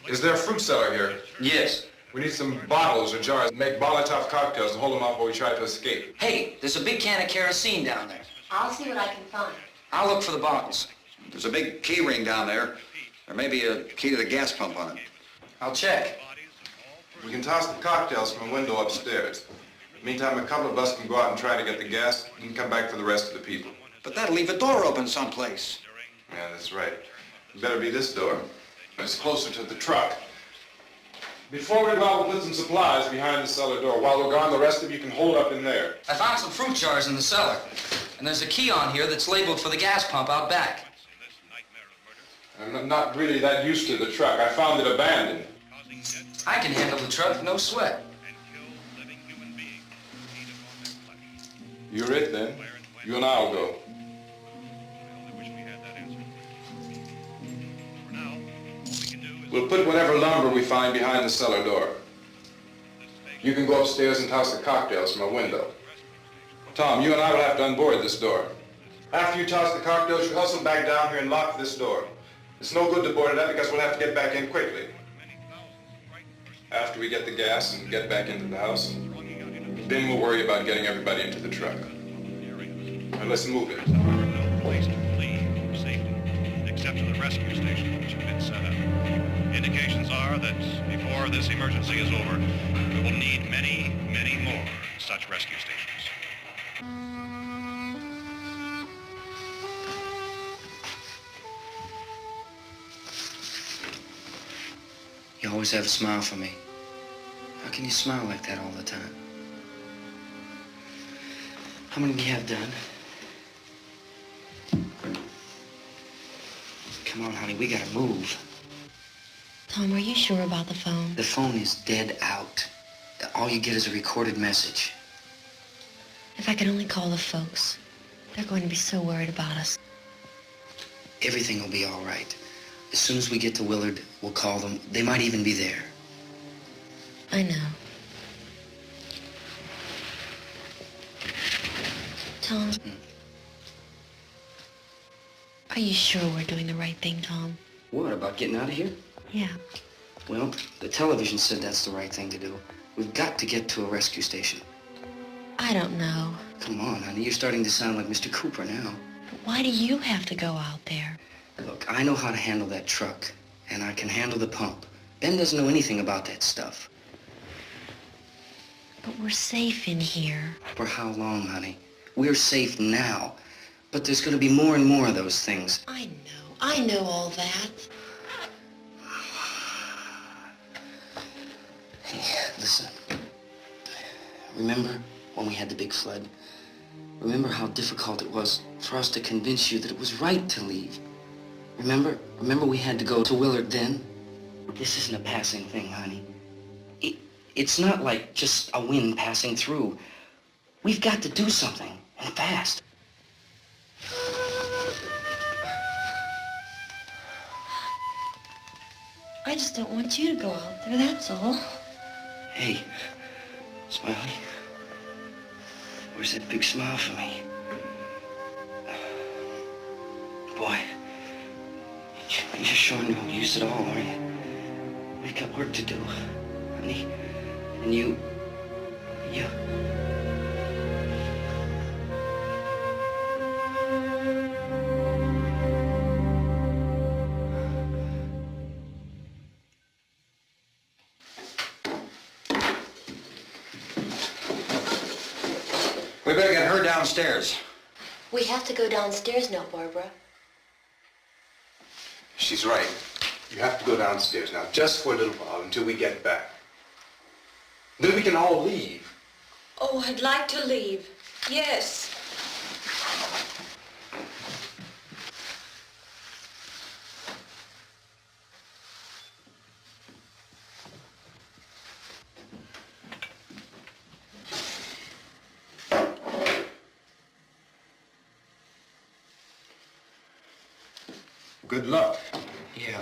Is there a fruit cellar here? Yes. We need some bottles or jars to make Molotov cocktails and hold them off while we try to escape. Hey, there's a big can of kerosene down there. I'll see what I can find. I'll look for the bottles. There's a big key ring down there. There may be a key to the gas pump on it. I'll check. We can toss the cocktails from a window upstairs. Meantime, a couple of us can go out and try to get the gas and come back for the rest of the people. But that'll leave a door open someplace. Yeah, that's right. It better be this door. It's closer to the truck. Before we go out, we'll put some supplies behind the cellar door. While we're gone, the rest of you can hold up in there. I found some fruit jars in the cellar. And there's a key on here that's labeled for the gas pump out back. I'm not really that used to the truck. I found it abandoned. I can handle the truck, no sweat. You're it, then. You and I'll go. We'll put whatever lumber we find behind the cellar door. You can go upstairs and toss the cocktails from a window. Tom, you and I will have to unboard this door. After you toss the cocktails, you hustle back down here and lock this door. It's no good to board it up because we'll have to get back in quickly. After we get the gas and get back into the house, then we'll worry about getting everybody into the truck. Now let's move it. No place to flee for safety, except to the rescue station which have been set up. Indications are that before this emergency is over, we will need many, many more such rescue stations. You always have a smile for me. How can you smile like that all the time? How many do you have done? Come on, honey, we gotta move. Tom, are you sure about the phone? The phone is dead out. all you get is a recorded message. If I could only call the folks. They're going to be so worried about us. Everything will be all right. As soon as we get to Willard, we'll call them. They might even be there. I know. Tom. Are you sure we're doing the right thing, Tom? What, about getting out of here? Yeah. Well, the television said that's the right thing to do. We've got to get to a rescue station. I don't know. Come on, honey. You're starting to sound like Mr. Cooper now. But why do you have to go out there? Look, I know how to handle that truck, and I can handle the pump. Ben doesn't know anything about that stuff. But we're safe in here. For how long, honey? We're safe now. But there's going to be more and more of those things. I know all that. Hey, listen. Remember when we had the big flood? Remember how difficult it was for us to convince you that it was right to leave? Remember we had to go to Willard then? This isn't a passing thing, honey. It's not like just a wind passing through. We've got to do something, and fast. I just don't want you to go out there, that's all. Hey, Smiley. Where's that big smile for me? Boy, you're showing no use at all, aren't you? We've got work to do, honey. And you... We better get her downstairs. We have to go downstairs now, Barbara. She's right. You have to go downstairs now, just for a little while, until we get back. Then we can all leave. Oh, I'd like to leave. Yes. Good luck. Yeah.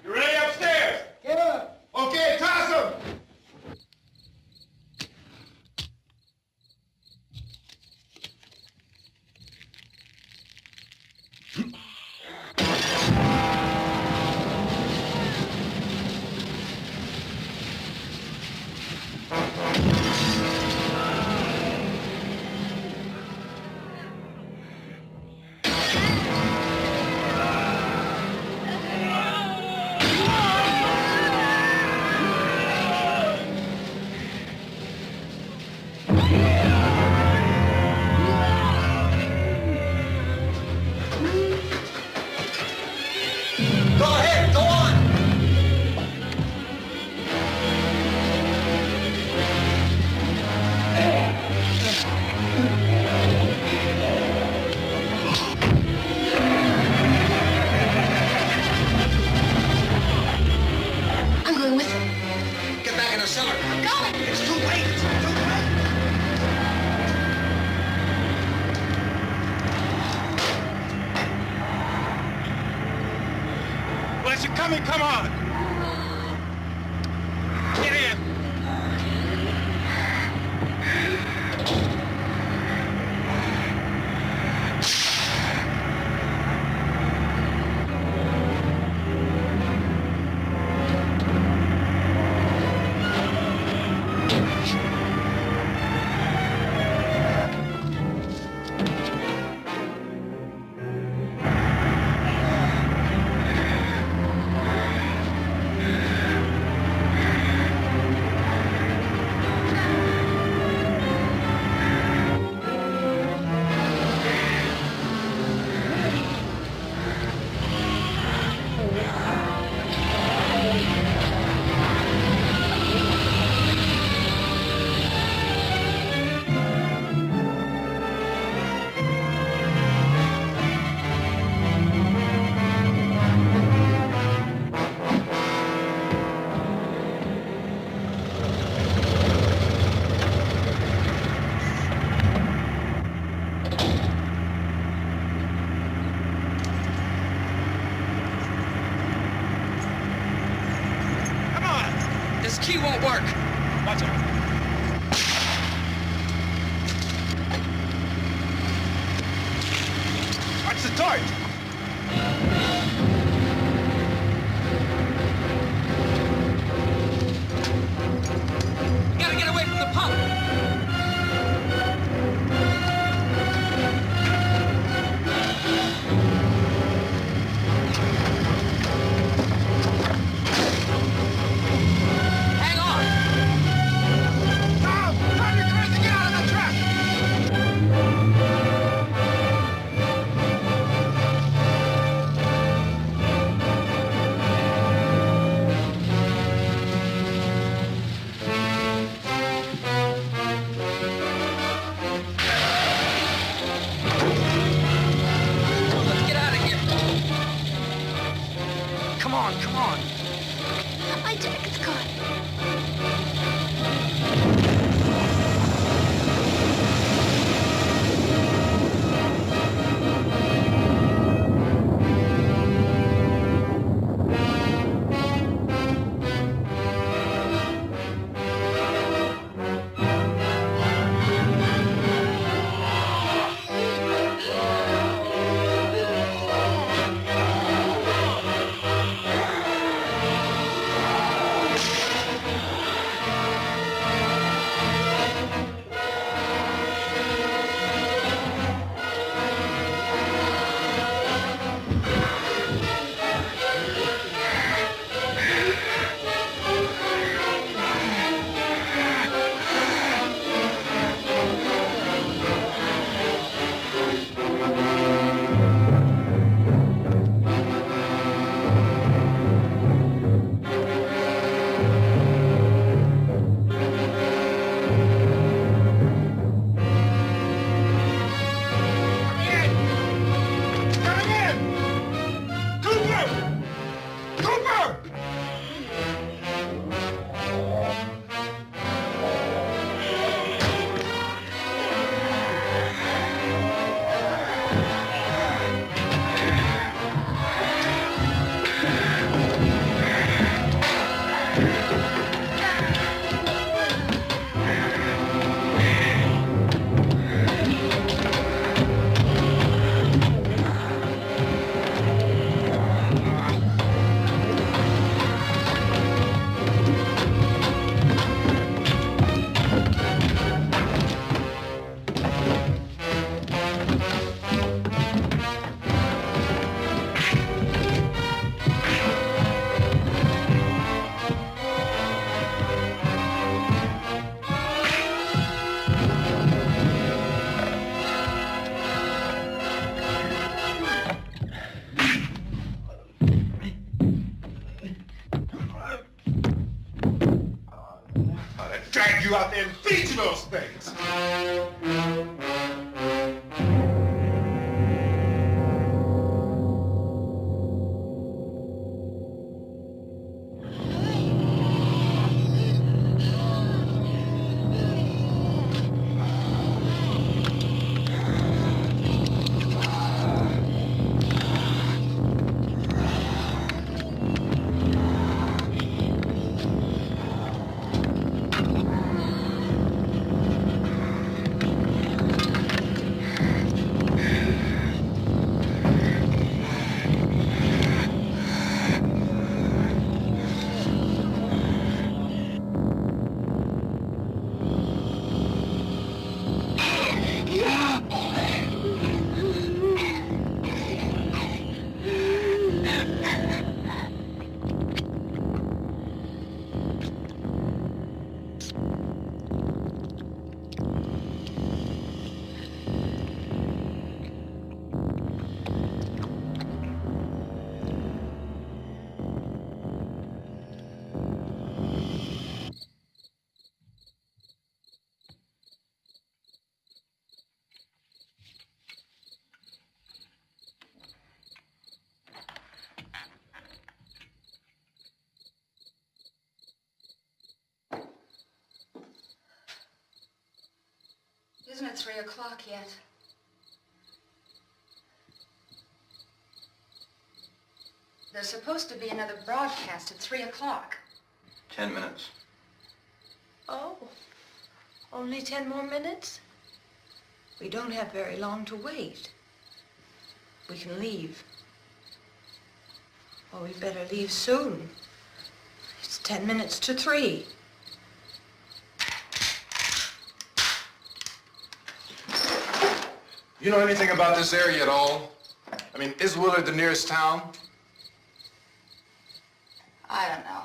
You ready upstairs? Yeah. Okay, toss 'em. Go ahead, go on. I'm going with him. Get back in the cellar. I'm going. It's too late. It's too late. Well, as you're coming, come on. Get in. the torch! Gotta get away from the pump! Hang on! Tom! Tom, you're crazy! Get out of the truck! Let's get out of here! Come on, come on! My jacket's caught. Drag you out there and feed you those things! Isn't it 3 o'clock yet? There's supposed to be another broadcast at 3 o'clock. 10 minutes. Oh, only 10 more minutes? We don't have very long to wait. we can leave. Well, we better leave soon. It's 10 minutes to 3. You know anything about this area at all? I mean, is Willard the nearest town? I don't know.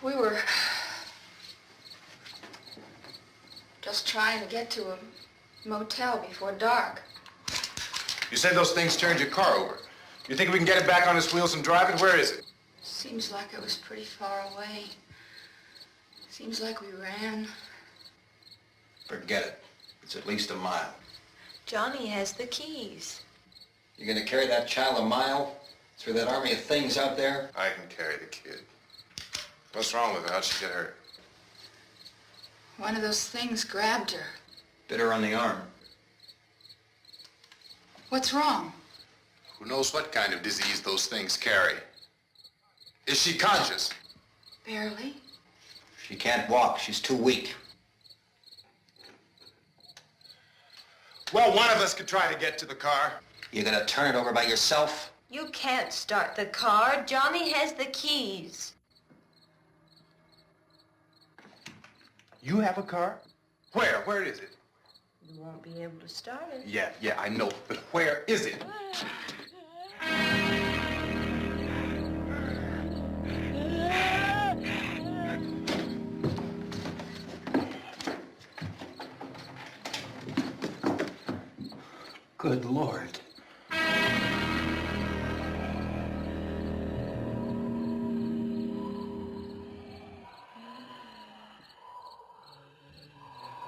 We were just trying to get to a motel before dark. You said those things turned your car over. You think we can get it back on its wheels and drive it? Where is it? Seems like it was pretty far away. Seems like we ran. Forget it. It's at least a mile. Johnny has the keys. You're gonna carry that child a mile through that army of things out there? I can carry the kid. What's wrong with her? How'd she get hurt? One of those things grabbed her. Bit her on the arm. What's wrong? Who knows what kind of disease those things carry? Is she conscious? Barely. She can't walk. She's too weak. Well, one of us could try to get to the car. You gonna turn it over by yourself? You can't start the car. Johnny has the keys. You have a car? Where? Where is it? You won't be able to start it. Yeah, I know. But where is it? Good Lord.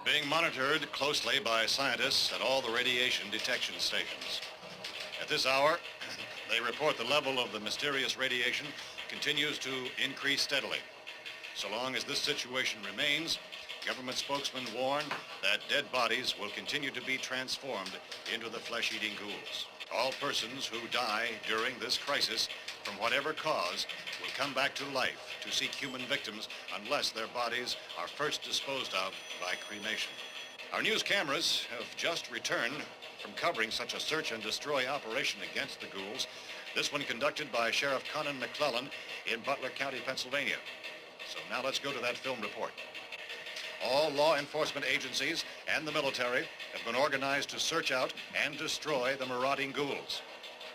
Being monitored closely by scientists at all the radiation detection stations. At this hour, they report the level of the mysterious radiation continues to increase steadily. So long as this situation remains, government spokesmen warn that dead bodies will continue to be transformed into the flesh-eating ghouls. All persons who die during this crisis, from whatever cause, will come back to life to seek human victims unless their bodies are first disposed of by cremation. Our news cameras have just returned from covering such a search and destroy operation against the ghouls, this one conducted by Sheriff Conan McClellan in Butler County, Pennsylvania. So now let's go to that film report. All law enforcement agencies and the military have been organized to search out and destroy the marauding ghouls.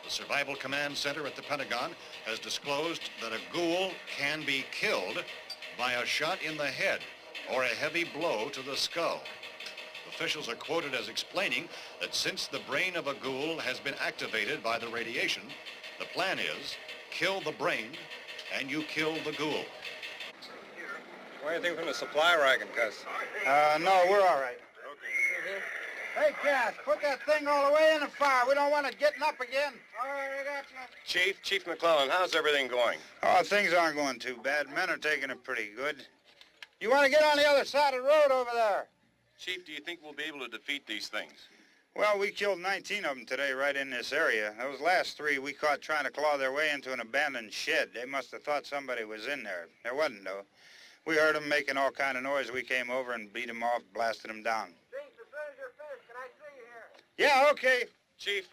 The Survival Command Center at the Pentagon has disclosed that a ghoul can be killed by a shot in the head or a heavy blow to the skull. Officials are quoted as explaining that since the brain of a ghoul has been activated by the radiation, the plan is kill the brain and you kill the ghoul. Anything from the supply wagon, Cuz? No, we're all right. Hey, Cass, put that thing all the way in the fire. We don't want it getting up again. All right, I got you. Chief McClellan, how's everything going? Oh, things aren't going too bad. Men are taking it pretty good. You want to get on the other side of the road over there? Chief, do you think we'll be able to defeat these things? Well, we killed 19 of them today right in this area. Those last 3 we caught trying to claw their way into an abandoned shed. They must have thought somebody was in there. There wasn't, though. We heard them making all kind of noise. We came over and beat them off, blasted them down. Yeah, okay. Chief,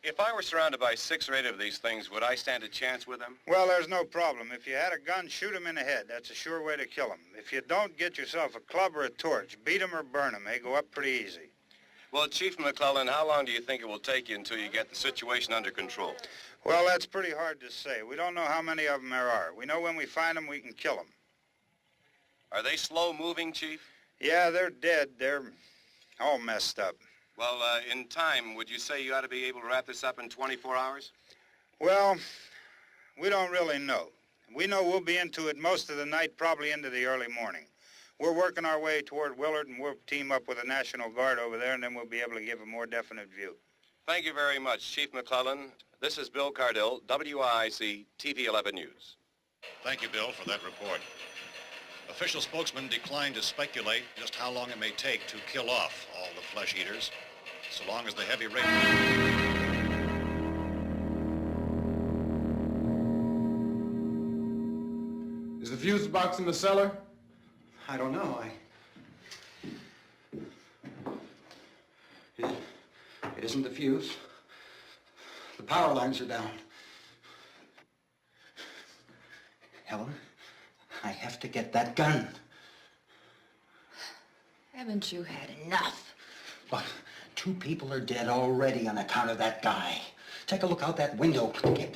if I were surrounded by 6 or 8 of these things, would I stand a chance with them? Well, there's no problem. If you had a gun, shoot them in the head. That's a sure way to kill them. If you don't, get yourself a club or a torch. Beat them or burn them. They go up pretty easy. Well, Chief McClellan, how long do you think it will take you until you get the situation under control? Well, that's pretty hard to say. We don't know how many of them there are. We know when we find them, we can kill them. Are they slow-moving, Chief? Yeah, they're dead. They're all messed up. Well, in time, would you say you ought to be able to wrap this up in 24 hours? Well, we don't really know. We know we'll be into it most of the night, probably into the early morning. We're working our way toward Willard, and we'll team up with the National Guard over there, and then we'll be able to give a more definite view. Thank you very much, Chief McClellan. This is Bill Cardill, WIC TV 11 News. Thank you, Bill, for that report. Official spokesmen declined to speculate just how long it may take to kill off all the flesh eaters, so long as the heavy rain... Is the fuse box in the cellar? I don't know. isn't the fuse. The power lines are down. Helen, I have to get that gun. Haven't you had enough? Look, 2 people are dead already on account of that guy. Take a look out that window. Get.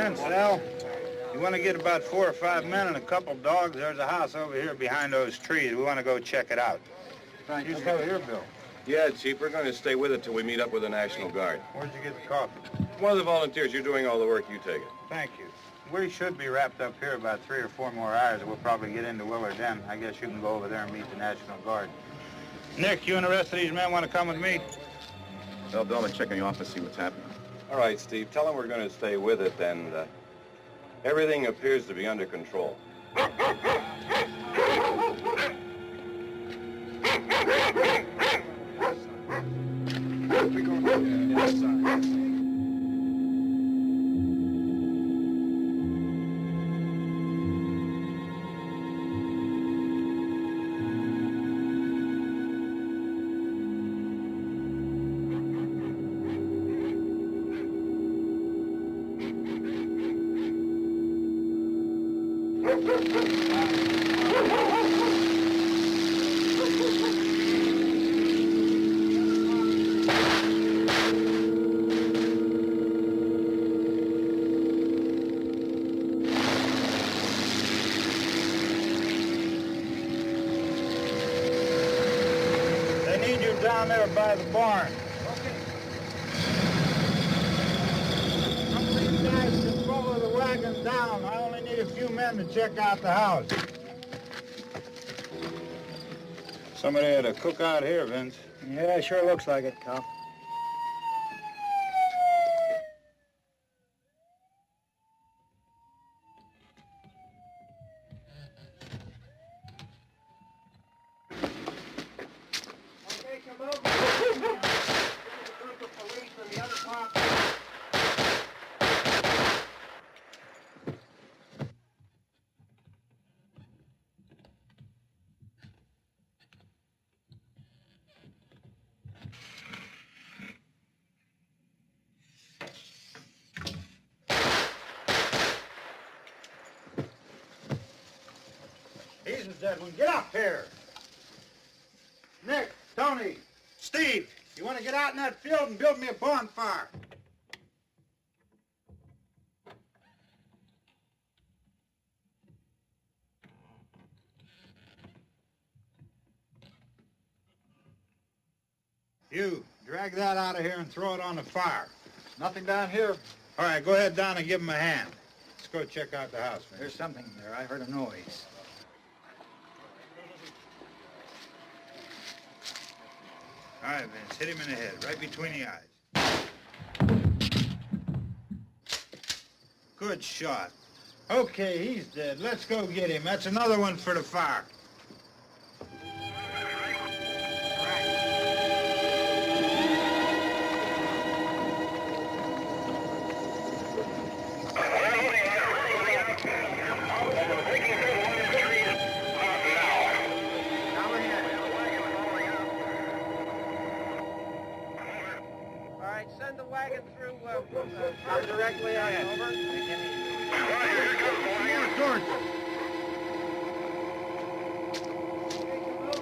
Vince, Al. You want to get about 4 or 5 men and a couple dogs? There's a house over here behind those trees. We want to go check it out. Thank you. Go here, Bill. Yeah, Chief, we're going to stay with it till we meet up with the National Guard. Where'd you get the coffee? One of the volunteers. You're doing all the work. You take it. Thank you. We should be wrapped up here about 3 or 4 more hours. We'll probably get into Willard then. I guess you can go over there and meet the National Guard. Nick, you and the rest of these men want to come with me? Well, Bill, I'm checking the office, see what's happening. All right, Steve. Tell them we're going to stay with it, and everything appears to be under control. Down there by the barn. Okay. Some of these guys can follow the wagon down. I only need a few men to check out the house. Somebody had a cookout here, Vince. Yeah, sure looks like it, Cal. He's a dead one. Get up here. Nick, Tony, Steve, you want to get out in that field and build me a bonfire? You, drag that out of here and throw it on the fire. Nothing down here. All right, go ahead down and give him a hand. Let's go check out the house, man. There's something there. I heard a noise. All right, Vince, hit him in the head, right between the eyes. Good shot. Okay, he's dead. Let's go get him. That's another one for the fire. Send the wagon through directly on over.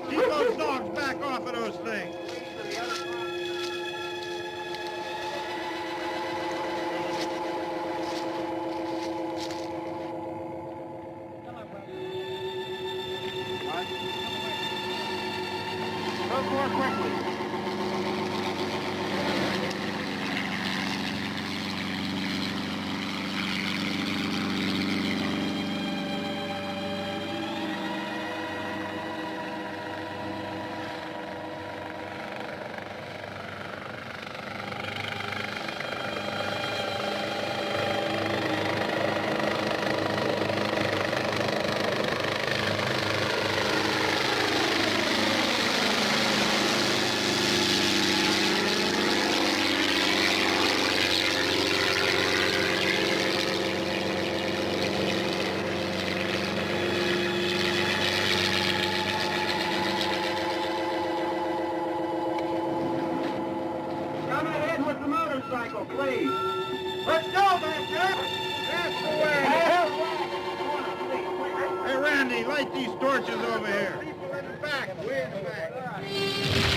Keep those dogs back off of those things. Go more quickly. Please. Let's go, back there. That's the way. Hey, Randy, light these torches over here. People in the back, way in the back.